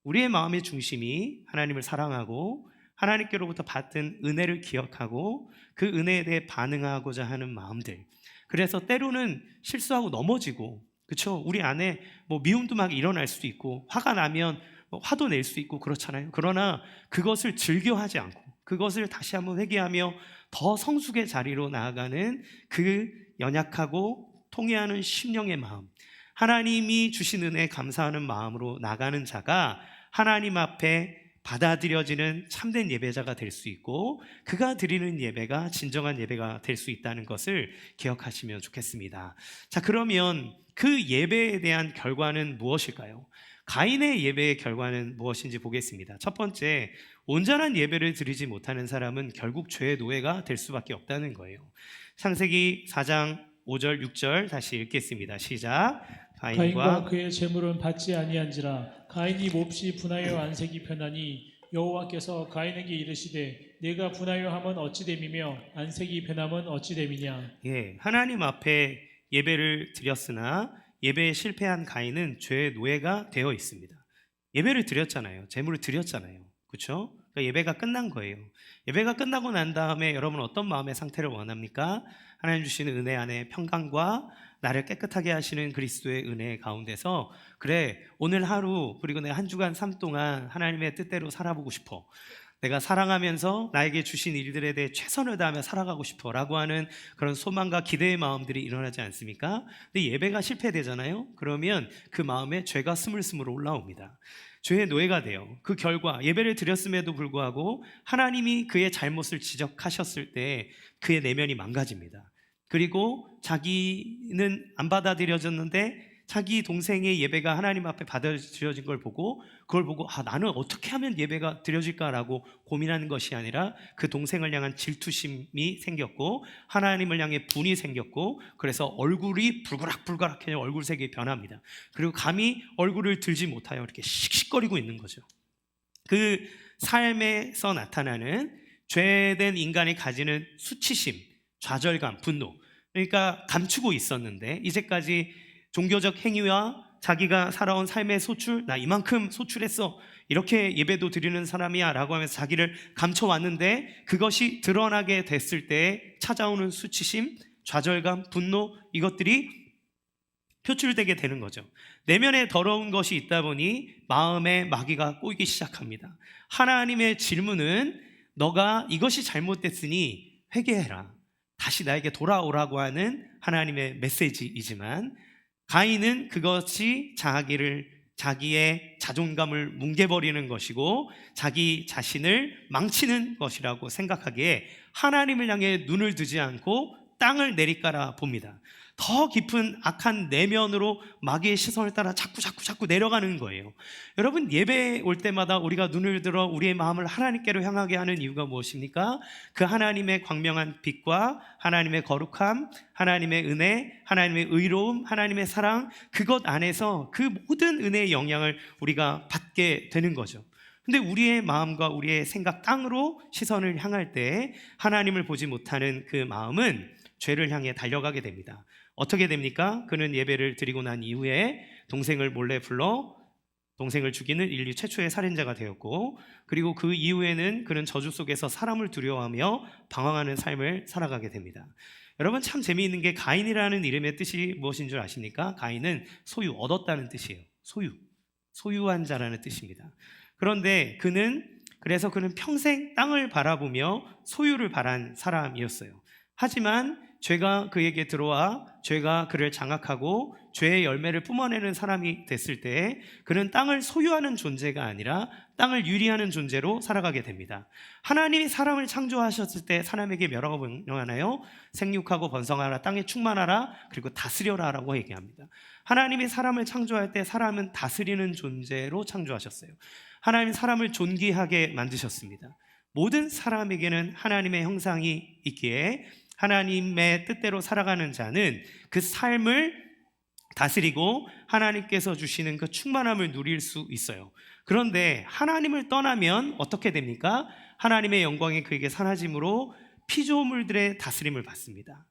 우리의 마음의 중심이 하나님을 사랑하고 하나님께로부터 받은 은혜를 기억하고 그 은혜에 대해 반응하고자 하는 마음들. 그래서 때로는 실수하고 넘어지고, 그렇죠? 우리 안에 미움도 막 일어날 수도 있고 화가 나면 화도 낼 수 있고 그렇잖아요. 그러나 그것을 즐겨하지 않고 그것을 다시 한번 회개하며 더 성숙의 자리로 나아가는 그 연약하고 통회하는 심령의 마음, 하나님이 주신 은혜에 감사하는 마음으로 나가는 자가 하나님 앞에 받아들여지는 참된 예배자가 될 수 있고 그가 드리는 예배가 진정한 예배가 될 수 있다는 것을 기억하시면 좋겠습니다. 자, 그러면 그 예배에 대한 결과는 무엇일까요? 가인의 예배의 결과는 무엇인지 보겠습니다. 첫 번째, 온전한 예배를 드리지 못하는 사람은 결국 죄의 노예가 될 수밖에 없다는 거예요. 창세기 4장 5절 6절 다시 읽겠습니다. 시작. 가인과 그의 재물은 받지 아니한지라 가인이 몹시 분하여 안색이 변하니 여호와께서 가인에게 이르시되 내가 분하여 함은 어찌 됨이며 안색이 변함은 어찌 됨이냐. 하나님 앞에 예배를 드렸으나 예배에 실패한 가인은 죄의 노예가 되어 있습니다. 예배를 드렸잖아요. 재물을 드렸잖아요. 그렇죠? 그러니까 예배가 끝난 거예요. 예배가 끝나고 난 다음에 여러분 어떤 마음의 상태를 원합니까? 하나님 주시는 은혜 안에 평강과 나를 깨끗하게 하시는 그리스도의 은혜 가운데서 그래 오늘 하루 그리고 내 한 주간 삶 동안 하나님의 뜻대로 살아보고 싶어. 내가 사랑하면서 나에게 주신 일들에 대해 최선을 다하며 살아가고 싶어 라고 하는 그런 소망과 기대의 마음들이 일어나지 않습니까? 근데 예배가 실패되잖아요. 그러면 그 마음에 죄가 스물스물 올라옵니다. 죄의 노예가 돼요. 그 결과 예배를 드렸음에도 불구하고 하나님이 그의 잘못을 지적하셨을 때 그의 내면이 망가집니다. 그리고 자기는 안 받아들여졌는데 자기 동생의 예배가 하나님 앞에 받아들여진 걸 보고 그걸 보고 나는 어떻게 하면 예배가 드려질까라고 고민하는 것이 아니라 그 동생을 향한 질투심이 생겼고 하나님을 향해 분이 생겼고 그래서 얼굴이 불그락불그락해져 얼굴색이 변합니다. 그리고 감히 얼굴을 들지 못하여 이렇게 씩씩거리고 있는 거죠. 그 삶에서 나타나는 죄된 인간이 가지는 수치심, 좌절감, 분노, 그러니까 감추고 있었는데 이제까지 종교적 행위와 자기가 살아온 삶의 소출, 나 이만큼 소출했어, 이렇게 예배도 드리는 사람이야 라고 하면서 자기를 감춰왔는데 그것이 드러나게 됐을 때 찾아오는 수치심, 좌절감, 분노, 이것들이 표출되게 되는 거죠. 내면에 더러운 것이 있다 보니 마음에 마귀가 꼬이기 시작합니다. 하나님의 질문은 너가 이것이 잘못됐으니 회개해라, 다시 나에게 돌아오라고 하는 하나님의 메시지이지만 가인은 그것이 자기의 자존감을 뭉개버리는 것이고 자기 자신을 망치는 것이라고 생각하기에 하나님을 향해 눈을 두지 않고 땅을 내리깔아 봅니다. 더 깊은 악한 내면으로 마귀의 시선을 따라 자꾸 내려가는 거예요. 여러분, 예배 올 때마다 우리가 눈을 들어 우리의 마음을 하나님께로 향하게 하는 이유가 무엇입니까? 그 하나님의 광명한 빛과 하나님의 거룩함, 하나님의 은혜, 하나님의 의로움, 하나님의 사랑, 그것 안에서 그 모든 은혜의 영향을 우리가 받게 되는 거죠. 근데 우리의 마음과 우리의 생각 땅으로 시선을 향할 때 하나님을 보지 못하는 그 마음은 죄를 향해 달려가게 됩니다. 어떻게 됩니까? 그는 예배를 드리고 난 이후에 동생을 몰래 불러 동생을 죽이는 인류 최초의 살인자가 되었고, 그리고 그 이후에는 그는 저주 속에서 사람을 두려워하며 방황하는 삶을 살아가게 됩니다. 여러분, 참 재미있는 게 가인이라는 이름의 뜻이 무엇인 줄 아십니까? 가인은 소유, 얻었다는 뜻이에요. 소유한 자라는 뜻입니다. 그런데 그는 평생 땅을 바라보며 소유를 바란 사람이었어요. 하지만 죄가 그에게 들어와 죄가 그를 장악하고 죄의 열매를 뿜어내는 사람이 됐을 때 그는 땅을 소유하는 존재가 아니라 땅을 유리하는 존재로 살아가게 됩니다. 하나님이 사람을 창조하셨을 때 사람에게 뭐라고 명하나요? 생육하고 번성하라, 땅에 충만하라, 그리고 다스려라 라고 얘기합니다. 하나님이 사람을 창조할 때 사람은 다스리는 존재로 창조하셨어요. 하나님이 사람을 존귀하게 만드셨습니다. 모든 사람에게는 하나님의 형상이 있기에 하나님의 뜻대로 살아가는 자는 그 삶을 다스리고 하나님께서 주시는 그 충만함을 누릴 수 있어요. 그런데 하나님을 떠나면 어떻게 됩니까? 하나님의 영광이 그에게 사라짐으로 피조물들의 다스림을 받습니다.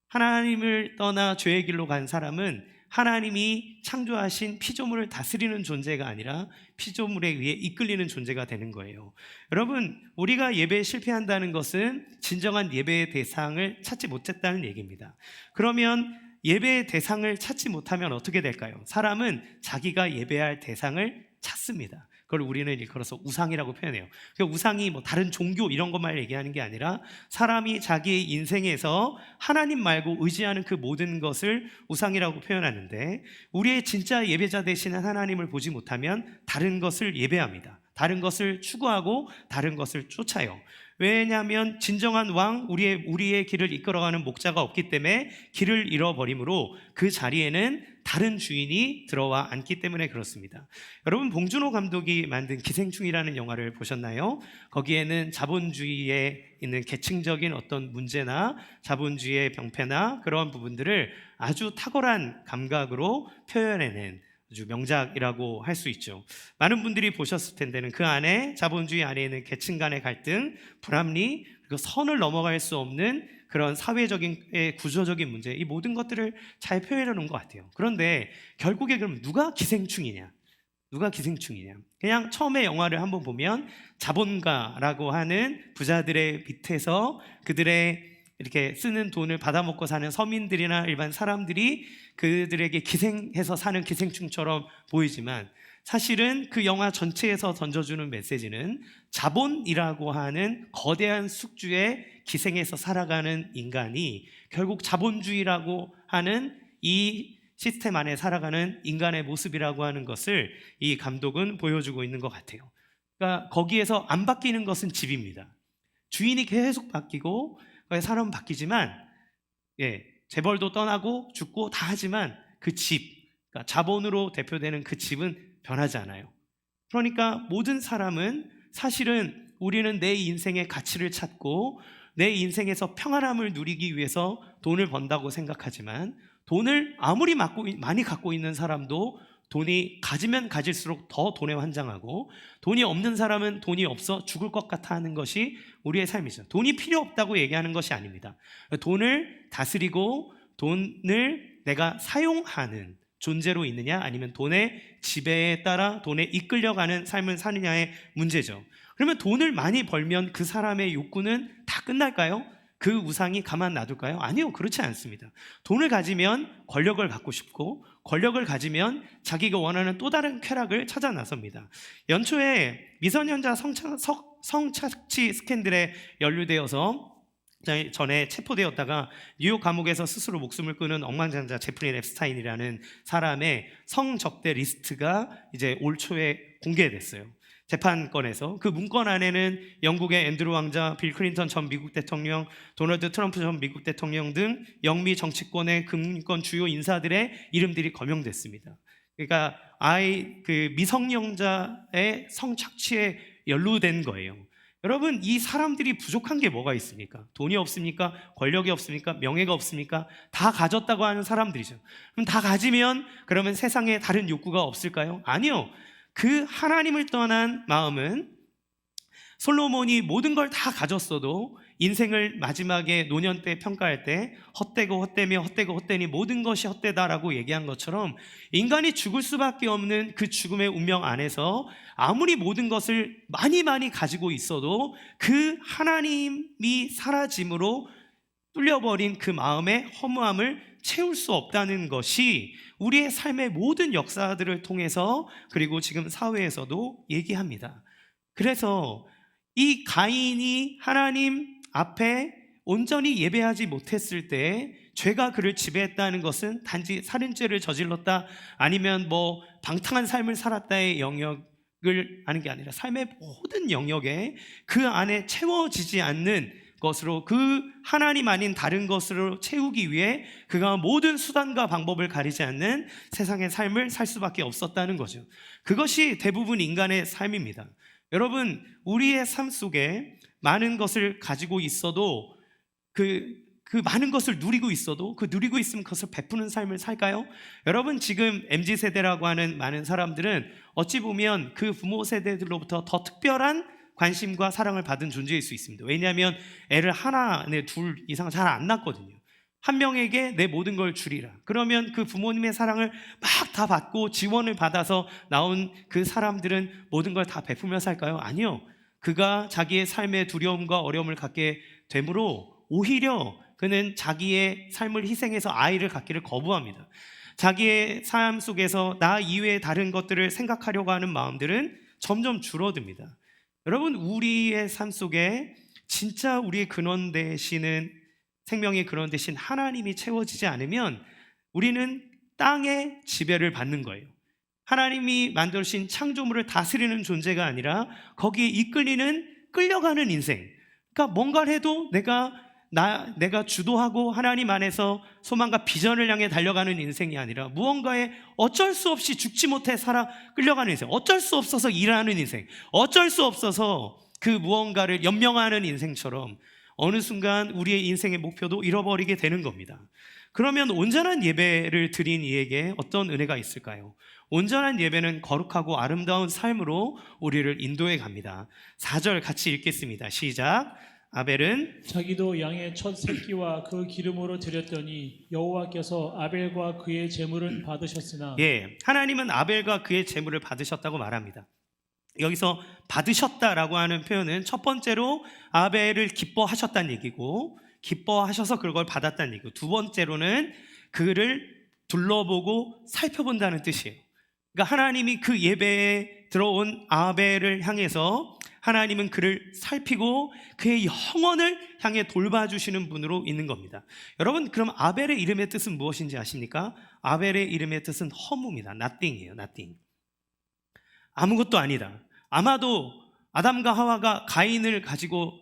하나님을 떠나 죄의 길로 간 사람은 하나님이 창조하신 피조물을 다스리는 존재가 아니라 피조물에 의해 이끌리는 존재가 되는 거예요. 여러분, 우리가 예배에 실패한다는 것은 진정한 예배의 대상을 찾지 못했다는 얘기입니다. 그러면 예배의 대상을 찾지 못하면 어떻게 될까요? 사람은 자기가 예배할 대상을 찾습니다. 그걸 우리는 일컬어서 우상이라고 표현해요. 우상이 다른 종교 이런 것만 얘기하는 게 아니라 사람이 자기의 인생에서 하나님 말고 의지하는 그 모든 것을 우상이라고 표현하는데, 우리의 진짜 예배자 되시는 하나님을 보지 못하면 다른 것을 예배합니다. 다른 것을 추구하고 다른 것을 쫓아요. 왜냐하면 진정한 왕, 우리의 길을 이끌어가는 목자가 없기 때문에 길을 잃어버림으로 그 자리에는 다른 주인이 들어와 앉기 때문에 그렇습니다. 여러분, 봉준호 감독이 만든 기생충이라는 영화를 보셨나요? 거기에는 자본주의에 있는 계층적인 어떤 문제나 자본주의의 병폐나 그런 부분들을 아주 탁월한 감각으로 표현해낸 아주 명작이라고 할 수 있죠. 많은 분들이 보셨을 텐데는 그 안에 자본주의 안에 있는 계층 간의 갈등, 불합리, 그리고 선을 넘어갈 수 없는 그런 사회적인 구조적인 문제, 이 모든 것들을 잘 표현해 놓은 것 같아요. 그런데 결국에 그럼 누가 기생충이냐? 그냥 처음에 영화를 한번 보면 자본가라고 하는 부자들의 밑에서 그들의 이렇게 쓰는 돈을 받아먹고 사는 서민들이나 일반 사람들이 그들에게 기생해서 사는 기생충처럼 보이지만, 사실은 그 영화 전체에서 던져주는 메시지는 자본이라고 하는 거대한 숙주에 기생해서 살아가는 인간이 결국 자본주의라고 하는 이 시스템 안에 살아가는 인간의 모습이라고 하는 것을 이 감독은 보여주고 있는 것 같아요. 그러니까 거기에서 안 바뀌는 것은 집입니다. 주인이 계속 바뀌고 사람은 바뀌지만, 재벌도 떠나고 죽고 다 하지만 그 집, 그러니까 자본으로 대표되는 그 집은 변하지 않아요. 그러니까 모든 사람은 사실은 우리는 내 인생의 가치를 찾고 내 인생에서 평안함을 누리기 위해서 돈을 번다고 생각하지만, 돈을 아무리 많이 갖고 있는 사람도 돈이 가지면 가질수록 더 돈에 환장하고, 돈이 없는 사람은 돈이 없어 죽을 것 같아 하는 것이 우리의 삶이죠. 돈이 필요 없다고 얘기하는 것이 아닙니다. 돈을 다스리고 돈을 내가 사용하는 존재로 있느냐, 아니면 돈의 지배에 따라 돈에 이끌려가는 삶을 사느냐의 문제죠. 그러면 돈을 많이 벌면 그 사람의 욕구는 다 끝날까요? 그 우상이 가만 놔둘까요? 아니요, 그렇지 않습니다. 돈을 가지면 권력을 갖고 싶고, 권력을 가지면 자기가 원하는 또 다른 쾌락을 찾아 나섭니다. 연초에 미성년자 성착취 스캔들에 연루되어서 전에 체포되었다가 뉴욕 감옥에서 스스로 목숨을 끊은 억만장자 제프리 앱스타인이라는 사람의 성적대 리스트가 이제 올 초에 공개됐어요. 재판권에서. 그 문건 안에는 영국의 앤드루 왕자, 빌 클린턴 전 미국 대통령, 도널드 트럼프 전 미국 대통령 등 영미 정치권의 금융권 주요 인사들의 이름들이 거명됐습니다. 그러니까 그 미성년자의 성착취에 연루된 거예요. 여러분, 이 사람들이 부족한 게 뭐가 있습니까? 돈이 없습니까? 권력이 없습니까? 명예가 없습니까? 다 가졌다고 하는 사람들이죠. 그럼 다 가지면 그러면 세상에 다른 욕구가 없을까요? 아니요. 그 하나님을 떠난 마음은 솔로몬이 모든 걸 다 가졌어도 인생을 마지막에 노년 때 평가할 때 헛되고 헛되며 헛되고 헛되니 모든 것이 헛되다라고 얘기한 것처럼 인간이 죽을 수밖에 없는 그 죽음의 운명 안에서 아무리 모든 것을 많이 가지고 있어도 그 하나님이 사라짐으로 뚫려버린 그 마음의 허무함을 채울 수 없다는 것이 우리의 삶의 모든 역사들을 통해서 그리고 지금 사회에서도 얘기합니다. 그래서 이 가인이 하나님 앞에 온전히 예배하지 못했을 때 죄가 그를 지배했다는 것은 단지 살인죄를 저질렀다 아니면 뭐 방탕한 삶을 살았다의 영역을 아는 게 아니라 삶의 모든 영역에 그 안에 채워지지 않는 것으로 그 하나님 아닌 다른 것으로 채우기 위해 그가 모든 수단과 방법을 가리지 않는 세상의 삶을 살 수밖에 없었다는 거죠. 그것이 대부분 인간의 삶입니다. 여러분, 우리의 삶 속에 많은 것을 가지고 있어도 그 많은 것을 누리고 있어도 그 누리고 있으면 그것을 베푸는 삶을 살까요? 여러분, 지금 MZ세대라고 하는 많은 사람들은 어찌 보면 그 부모 세대들로부터 더 특별한 관심과 사랑을 받은 존재일 수 있습니다. 왜냐하면 애를 하나, 둘 이상 잘 안 낳거든요. 한 명에게 내 모든 걸 주리라. 그러면 그 부모님의 사랑을 막 다 받고 지원을 받아서 나온 그 사람들은 모든 걸 다 베풀며 살까요? 아니요. 그가 자기의 삶의 두려움과 어려움을 갖게 되므로 오히려 그는 자기의 삶을 희생해서 아이를 갖기를 거부합니다. 자기의 삶 속에서 나 이외의 다른 것들을 생각하려고 하는 마음들은 점점 줄어듭니다. 여러분, 우리의 삶 속에 진짜 우리의 근원 되시는 생명의 근원 되신 하나님이 채워지지 않으면 우리는 땅의 지배를 받는 거예요. 하나님이 만드신 창조물을 다스리는 존재가 아니라 거기에 끌려가는 인생. 그러니까 뭔가를 해도 내가 주도하고 하나님 안에서 소망과 비전을 향해 달려가는 인생이 아니라 무언가에 어쩔 수 없이 죽지 못해 끌려가는 인생, 어쩔 수 없어서 일하는 인생, 어쩔 수 없어서 그 무언가를 연명하는 인생처럼 어느 순간 우리의 인생의 목표도 잃어버리게 되는 겁니다. 그러면 온전한 예배를 드린 이에게 어떤 은혜가 있을까요? 온전한 예배는 거룩하고 아름다운 삶으로 우리를 인도해 갑니다. 4절 같이 읽겠습니다. 시작. 아벨은 자기도 양의 첫 새끼와 그 기름으로 드렸더니 여호와께서 아벨과 그의 제물은 받으셨으나 하나님은 아벨과 그의 제물을 받으셨다고 말합니다. 여기서 받으셨다라고 하는 표현은 첫 번째로 아벨을 기뻐하셨다는 얘기고 기뻐하셔서 그걸 받았다는 얘기고 두 번째로는 그를 둘러보고 살펴본다는 뜻이에요. 그러니까 하나님이 그 예배에 들어온 아벨을 향해서 하나님은 그를 살피고 그의 영혼을 향해 돌봐주시는 분으로 있는 겁니다. 여러분, 그럼 아벨의 이름의 뜻은 무엇인지 아십니까? 아벨의 이름의 뜻은 허무입니다. nothing이에요. nothing. 아무것도 아니다. 아마도 아담과 하와가 가인을 가지고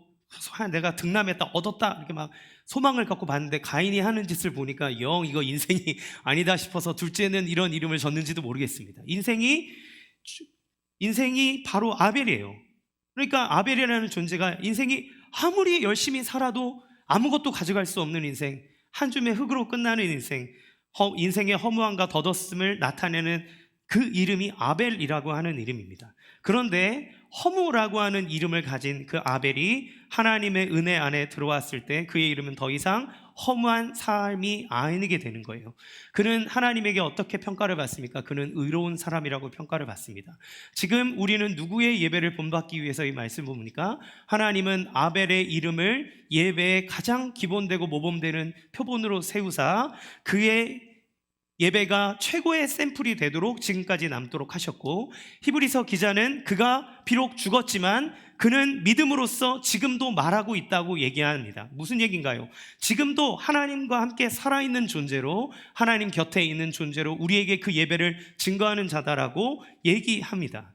내가 득남했다, 얻었다 이렇게 막 소망을 갖고 봤는데 가인이 하는 짓을 보니까 영 이거 인생이 아니다 싶어서 둘째는 이런 이름을 졌는지도 모르겠습니다. 인생이 바로 아벨이에요. 그러니까 아벨이라는 존재가 인생이 아무리 열심히 살아도 아무것도 가져갈 수 없는 인생, 한 줌의 흙으로 끝나는 인생, 인생의 허무함과 덧없음을 나타내는 그 이름이 아벨이라고 하는 이름입니다. 그런데 허무라고 하는 이름을 가진 그 아벨이 하나님의 은혜 안에 들어왔을 때 그의 이름은 더 이상 허무한 삶이 아니게 되는 거예요. 그는 하나님에게 어떻게 평가를 받습니까? 그는 의로운 사람이라고 평가를 받습니다. 지금 우리는 누구의 예배를 본받기 위해서 이 말씀을 봅니까? 하나님은 아벨의 이름을 예배의 가장 기본되고 모범되는 표본으로 세우사 그의 예배가 최고의 샘플이 되도록 지금까지 남도록 하셨고, 히브리서 기자는 그가 비록 죽었지만 그는 믿음으로써 지금도 말하고 있다고 얘기합니다. 무슨 얘기인가요? 지금도 하나님과 함께 살아있는 존재로, 하나님 곁에 있는 존재로 우리에게 그 예배를 증거하는 자다라고 얘기합니다.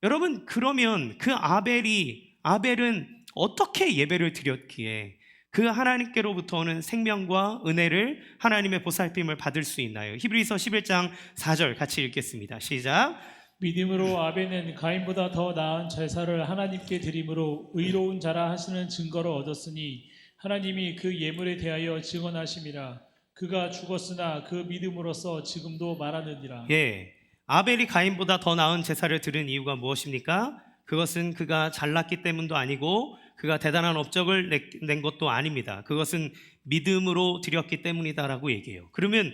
여러분, 그러면 그 아벨은 어떻게 예배를 드렸기에 그 하나님께로부터 오는 생명과 은혜를 하나님의 보살핌을 받을 수 있나요? 히브리서 11장 4절 같이 읽겠습니다. 시작. 믿음으로 아벨은 가인보다 더 나은 제사를 하나님께 드림으로 의로운 자라 하시는 증거를 얻었으니 하나님이 그 예물에 대하여 증언하심이라. 그가 죽었으나 그 믿음으로써 지금도 말하느니라. 예, 아벨이 가인보다 더 나은 제사를 드린 이유가 무엇입니까? 그것은 그가 잘났기 때문도 아니고 그가 대단한 업적을 낸 것도 아닙니다. 그것은 믿음으로 드렸기 때문이다라고 얘기해요. 그러면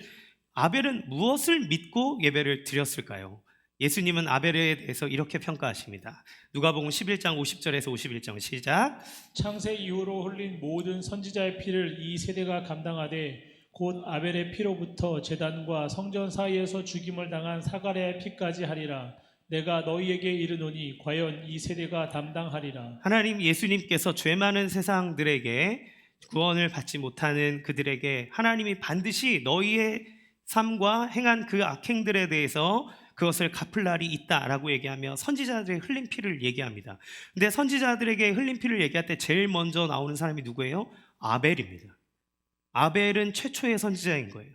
아벨은 무엇을 믿고 예배를 드렸을까요? 예수님은 아벨에 대해서 이렇게 평가하십니다. 누가복음 11장 50절에서 51절 시작. 창세 이후로 흘린 모든 선지자의 피를 이 세대가 감당하되 곧 아벨의 피로부터 제단과 성전 사이에서 죽임을 당한 사가랴의 피까지 하리라. 내가 너희에게 이르노니 과연 이 세대가 담당하리라. 하나님 예수님께서 죄 많은 세상들에게 구원을 받지 못하는 그들에게 하나님이 반드시 너희의 삶과 행한 그 악행들에 대해서 그것을 갚을 날이 있다라고 얘기하며 선지자들의 흘린 피를 얘기합니다. 근데 선지자들에게 흘린 피를 얘기할 때 제일 먼저 나오는 사람이 누구예요? 아벨입니다. 아벨은 최초의 선지자인 거예요.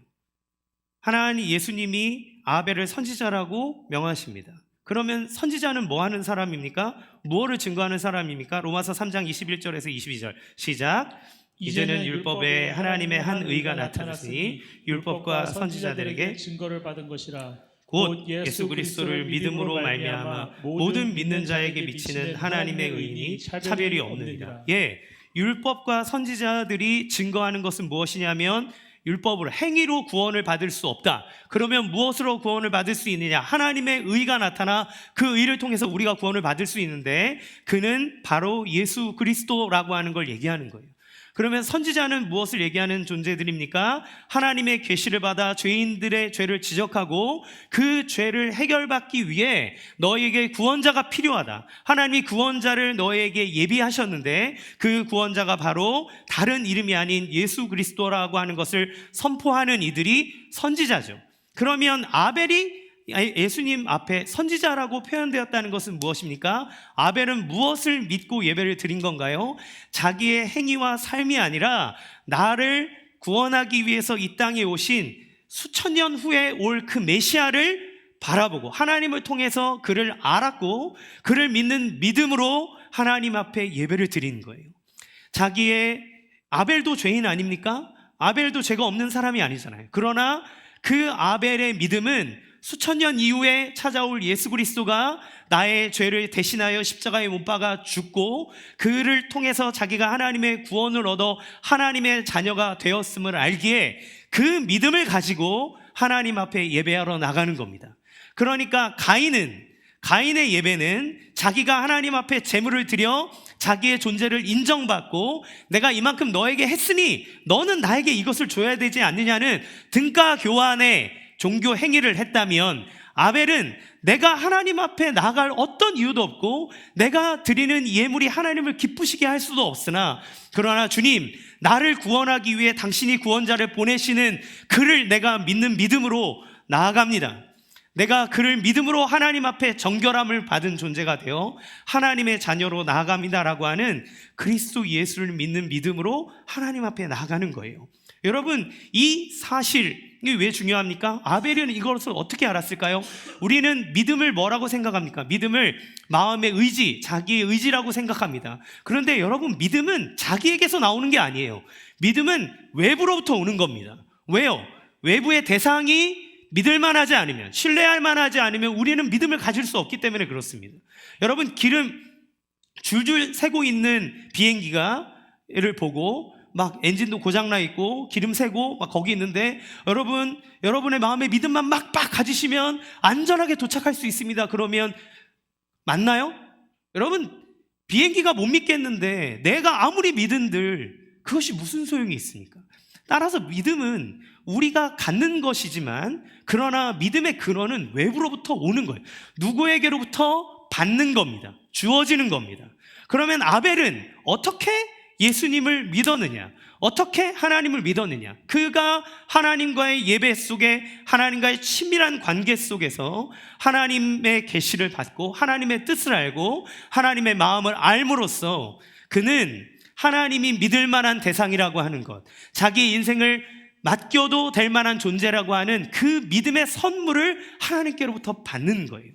하나님 예수님이 아벨을 선지자라고 명하십니다. 그러면 선지자는 뭐 하는 사람입니까? 무엇을 증거하는 사람입니까? 로마서 3장 21절에서 22절 시작. 이제는 율법에 하나님의 한 의가 나타났으니 율법과 선지자들에게 증거를 받은 것이라. 곧 예수 그리스도를 믿음으로 말미암아 모든 믿는 자에게 미치는 하나님의 의인이 차별이 없느니라. 예, 율법과 선지자들이 증거하는 것은 무엇이냐면 율법으로 행위로 구원을 받을 수 없다. 그러면 무엇으로 구원을 받을 수 있느냐? 하나님의 의가 나타나 그 의를 통해서 우리가 구원을 받을 수 있는데 그는 바로 예수 그리스도라고 하는 걸 얘기하는 거예요. 그러면 선지자는 무엇을 얘기하는 존재들입니까? 하나님의 계시를 받아 죄인들의 죄를 지적하고 그 죄를 해결받기 위해 너에게 구원자가 필요하다. 하나님이 구원자를 너에게 예비하셨는데 그 구원자가 바로 다른 이름이 아닌 예수 그리스도라고 하는 것을 선포하는 이들이 선지자죠. 그러면 아벨이 예수님 앞에 선지자라고 표현되었다는 것은 무엇입니까? 아벨은 무엇을 믿고 예배를 드린 건가요? 자기의 행위와 삶이 아니라 나를 구원하기 위해서 이 땅에 오신 수천 년 후에 올 그 메시아를 바라보고 하나님을 통해서 그를 알았고 그를 믿는 믿음으로 하나님 앞에 예배를 드린 거예요. 아벨도 죄인 아닙니까? 아벨도 죄가 없는 사람이 아니잖아요. 그러나 그 아벨의 믿음은 수천 년 이후에 찾아올 예수 그리스도가 나의 죄를 대신하여 십자가에 못 박아 죽고 그를 통해서 자기가 하나님의 구원을 얻어 하나님의 자녀가 되었음을 알기에 그 믿음을 가지고 하나님 앞에 예배하러 나가는 겁니다. 그러니까 가인의 예배는 자기가 하나님 앞에 제물을 드려 자기의 존재를 인정받고 내가 이만큼 너에게 했으니 너는 나에게 이것을 줘야 되지 않느냐는 등가 교환의 종교 행위를 했다면 아벨은 내가 하나님 앞에 나갈 어떤 이유도 없고 내가 드리는 예물이 하나님을 기쁘시게 할 수도 없으나 그러나 주님 나를 구원하기 위해 당신이 구원자를 보내시는 그를 내가 믿는 믿음으로 나아갑니다. 내가 그를 믿음으로 하나님 앞에 정결함을 받은 존재가 되어 하나님의 자녀로 나아갑니다라고 하는 그리스도 예수를 믿는 믿음으로 하나님 앞에 나아가는 거예요. 여러분 이 사실이 왜 중요합니까? 아벨은 이것을 어떻게 알았을까요? 우리는 믿음을 뭐라고 생각합니까? 믿음을 마음의 의지, 자기의 의지라고 생각합니다. 그런데 여러분 믿음은 자기에게서 나오는 게 아니에요. 믿음은 외부로부터 오는 겁니다. 왜요? 외부의 대상이 믿을 만하지 않으면, 신뢰할 만하지 않으면 우리는 믿음을 가질 수 없기 때문에 그렇습니다. 여러분 기름 줄줄 새고 있는 비행기를 보고 막 엔진도 고장나 있고 기름 새고 막 거기 있는데 여러분의 마음에 믿음만 막 가지시면 안전하게 도착할 수 있습니다. 그러면 맞나요? 여러분 비행기가 못 믿겠는데 내가 아무리 믿은들 그것이 무슨 소용이 있습니까? 따라서 믿음은 우리가 갖는 것이지만 그러나 믿음의 근원은 외부로부터 오는 거예요. 누구에게로부터 받는 겁니다. 주어지는 겁니다. 그러면 아벨은 어떻게 예수님을 믿었느냐? 어떻게 하나님을 믿었느냐? 그가 하나님과의 예배 속에 하나님과의 친밀한 관계 속에서 하나님의 계시를 받고 하나님의 뜻을 알고 하나님의 마음을 알므로써 그는 하나님이 믿을 만한 대상이라고 하는 것, 자기 인생을 맡겨도 될 만한 존재라고 하는 그 믿음의 선물을 하나님께로부터 받는 거예요.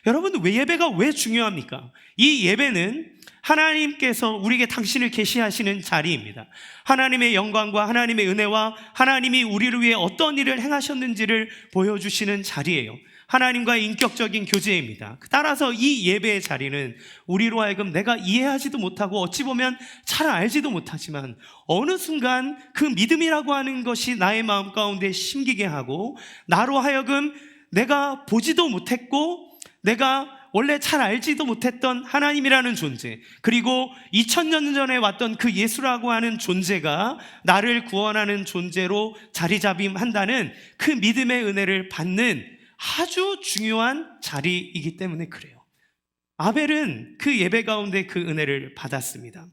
여러분, 예배가 왜 중요합니까? 이 예배는 하나님께서 우리에게 당신을 계시하시는 자리입니다. 하나님의 영광과 하나님의 은혜와 하나님이 우리를 위해 어떤 일을 행하셨는지를 보여주시는 자리예요. 하나님과의 인격적인 교제입니다. 따라서 이 예배의 자리는 우리로 하여금 내가 이해하지도 못하고 어찌 보면 잘 알지도 못하지만 어느 순간 그 믿음이라고 하는 것이 나의 마음 가운데 심기게 하고 나로 하여금 내가 보지도 못했고 내가 원래 잘 알지도 못했던 하나님이라는 존재, 그리고 2000년 전에 왔던 그 예수라고 하는 존재가 나를 구원하는 존재로 자리잡임한다는 그 믿음의 은혜를 받는 아주 중요한 자리이기 때문에 그래요. 아벨은 그 예배 가운데 그 은혜를 받았습니다.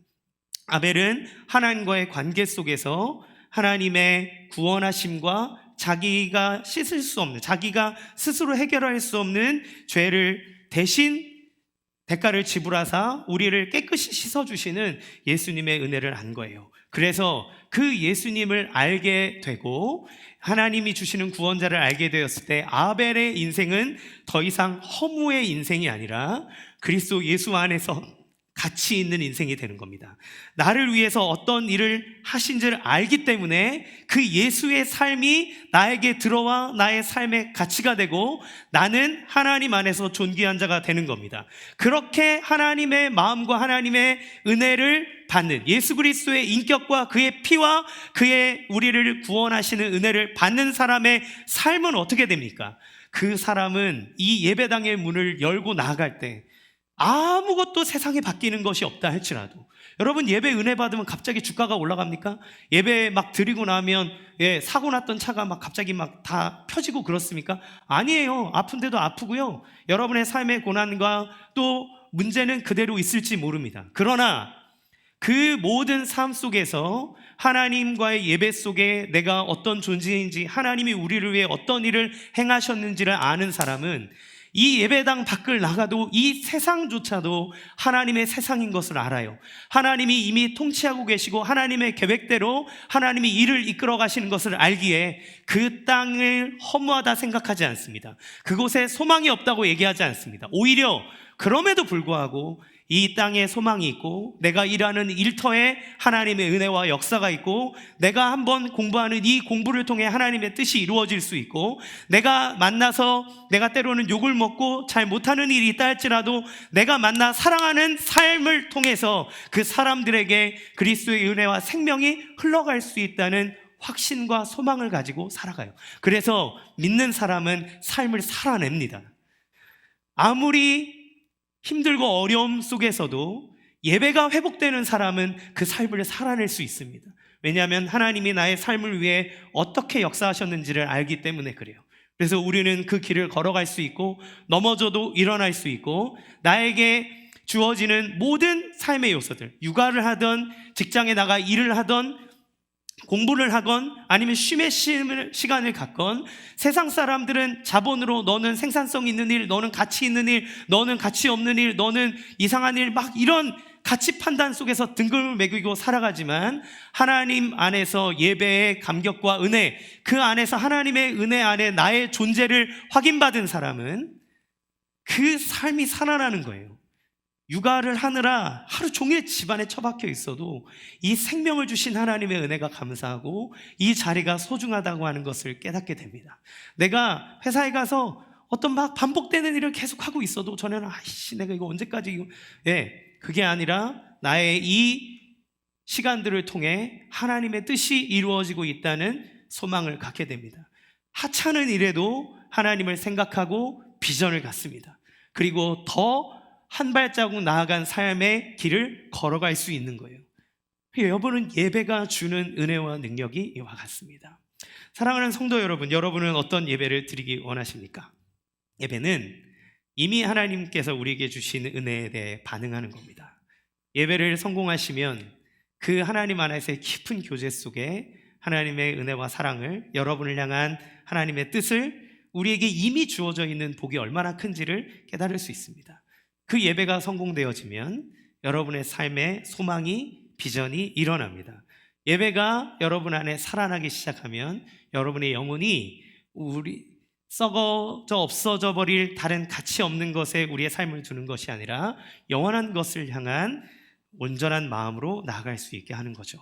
아벨은 하나님과의 관계 속에서 하나님의 구원하심과 자기가 씻을 수 없는, 자기가 스스로 해결할 수 없는 죄를 대신 대가를 지불하사 우리를 깨끗이 씻어주시는 예수님의 은혜를 안 거예요. 그래서 그 예수님을 알게 되고 하나님이 주시는 구원자를 알게 되었을 때 아벨의 인생은 더 이상 허무의 인생이 아니라 그리스도 예수 안에서 가치 있는 인생이 되는 겁니다. 나를 위해서 어떤 일을 하신지를 알기 때문에 그 예수의 삶이 나에게 들어와 나의 삶의 가치가 되고 나는 하나님 안에서 존귀한 자가 되는 겁니다. 그렇게 하나님의 마음과 하나님의 은혜를 받는, 예수 그리스도의 인격과 그의 피와 그의 우리를 구원하시는 은혜를 받는 사람의 삶은 어떻게 됩니까? 그 사람은 이 예배당의 문을 열고 나아갈 때 아무것도 세상에 바뀌는 것이 없다 할지라도, 여러분 예배 은혜 받으면 갑자기 주가가 올라갑니까? 예배 막 드리고 나면 사고 났던 차가 막 갑자기 막 다 펴지고 그렇습니까? 아니에요. 아픈데도 아프고요. 여러분의 삶의 고난과 또 문제는 그대로 있을지 모릅니다. 그러나 그 모든 삶 속에서 하나님과의 예배 속에 내가 어떤 존재인지, 하나님이 우리를 위해 어떤 일을 행하셨는지를 아는 사람은 이 예배당 밖을 나가도 이 세상조차도 하나님의 세상인 것을 알아요. 하나님이 이미 통치하고 계시고 하나님의 계획대로 하나님이 일을 이끌어 가시는 것을 알기에 그 땅을 허무하다 생각하지 않습니다. 그곳에 소망이 없다고 얘기하지 않습니다. 오히려 그럼에도 불구하고 이 땅에 소망이 있고 내가 일하는 일터에 하나님의 은혜와 역사가 있고 내가 한번 공부하는 이 공부를 통해 하나님의 뜻이 이루어질 수 있고 내가 만나서 내가 때로는 욕을 먹고 잘 못하는 일이 있다 할지라도 내가 만나 사랑하는 삶을 통해서 그 사람들에게 그리스도의 은혜와 생명이 흘러갈 수 있다는 확신과 소망을 가지고 살아가요. 그래서 믿는 사람은 삶을 살아냅니다. 아무리 힘들고 어려움 속에서도 예배가 회복되는 사람은 그 삶을 살아낼 수 있습니다. 왜냐하면 하나님이 나의 삶을 위해 어떻게 역사하셨는지를 알기 때문에 그래요. 그래서 우리는 그 길을 걸어갈 수 있고 넘어져도 일어날 수 있고 나에게 주어지는 모든 삶의 요소들, 육아를 하던 직장에 나가 일을 하던 공부를 하건 아니면 쉼의 시간을 갖건 세상 사람들은 자본으로 너는 생산성 있는 일, 너는 가치 있는 일, 너는 가치 없는 일, 너는 이상한 일, 막 이런 가치 판단 속에서 등급을 매기고 살아가지만 하나님 안에서 예배의 감격과 은혜, 그 안에서 하나님의 은혜 안에 나의 존재를 확인받은 사람은 그 삶이 살아나는 거예요. 육아를 하느라 하루 종일 집안에 처박혀 있어도 이 생명을 주신 하나님의 은혜가 감사하고 이 자리가 소중하다고 하는 것을 깨닫게 됩니다. 내가 회사에 가서 어떤 막 반복되는 일을 계속하고 있어도 저는 내가 이거 언제까지 그게 아니라 나의 이 시간들을 통해 하나님의 뜻이 이루어지고 있다는 소망을 갖게 됩니다. 하찮은 일에도 하나님을 생각하고 비전을 갖습니다. 그리고 더 한 발자국 나아간 삶의 길을 걸어갈 수 있는 거예요. 여러분은 예배가 주는 은혜와 능력이 이와 같습니다. 사랑하는 성도 여러분, 여러분은 어떤 예배를 드리기 원하십니까? 예배는 이미 하나님께서 우리에게 주신 은혜에 대해 반응하는 겁니다. 예배를 성공하시면 그 하나님 안에서의 깊은 교제 속에 하나님의 은혜와 사랑을, 여러분을 향한 하나님의 뜻을, 우리에게 이미 주어져 있는 복이 얼마나 큰지를 깨달을 수 있습니다. 그 예배가 성공되어지면 여러분의 삶에 소망이, 비전이 일어납니다. 예배가 여러분 안에 살아나기 시작하면 여러분의 영혼이 썩어져 없어져 버릴 다른 가치 없는 것에 우리의 삶을 두는 것이 아니라 영원한 것을 향한 온전한 마음으로 나아갈 수 있게 하는 거죠.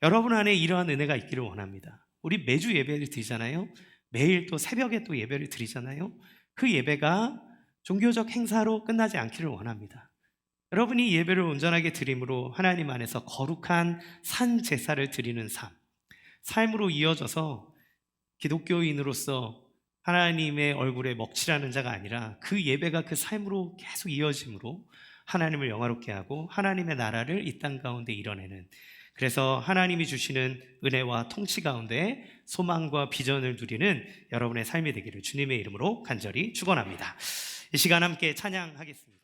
여러분 안에 이러한 은혜가 있기를 원합니다. 우리 매주 예배를 드리잖아요. 매일 또 새벽에 또 예배를 드리잖아요. 그 예배가 종교적 행사로 끝나지 않기를 원합니다. 여러분이 예배를 온전하게 드림으로 하나님 안에서 거룩한 산 제사를 드리는 삶으로 이어져서 기독교인으로서 하나님의 얼굴에 먹칠하는 자가 아니라 그 예배가 그 삶으로 계속 이어짐으로 하나님을 영화롭게 하고 하나님의 나라를 이 땅 가운데 이뤄내는, 그래서 하나님이 주시는 은혜와 통치 가운데 소망과 비전을 누리는 여러분의 삶이 되기를 주님의 이름으로 간절히 축원합니다. 이 시간 함께 찬양하겠습니다.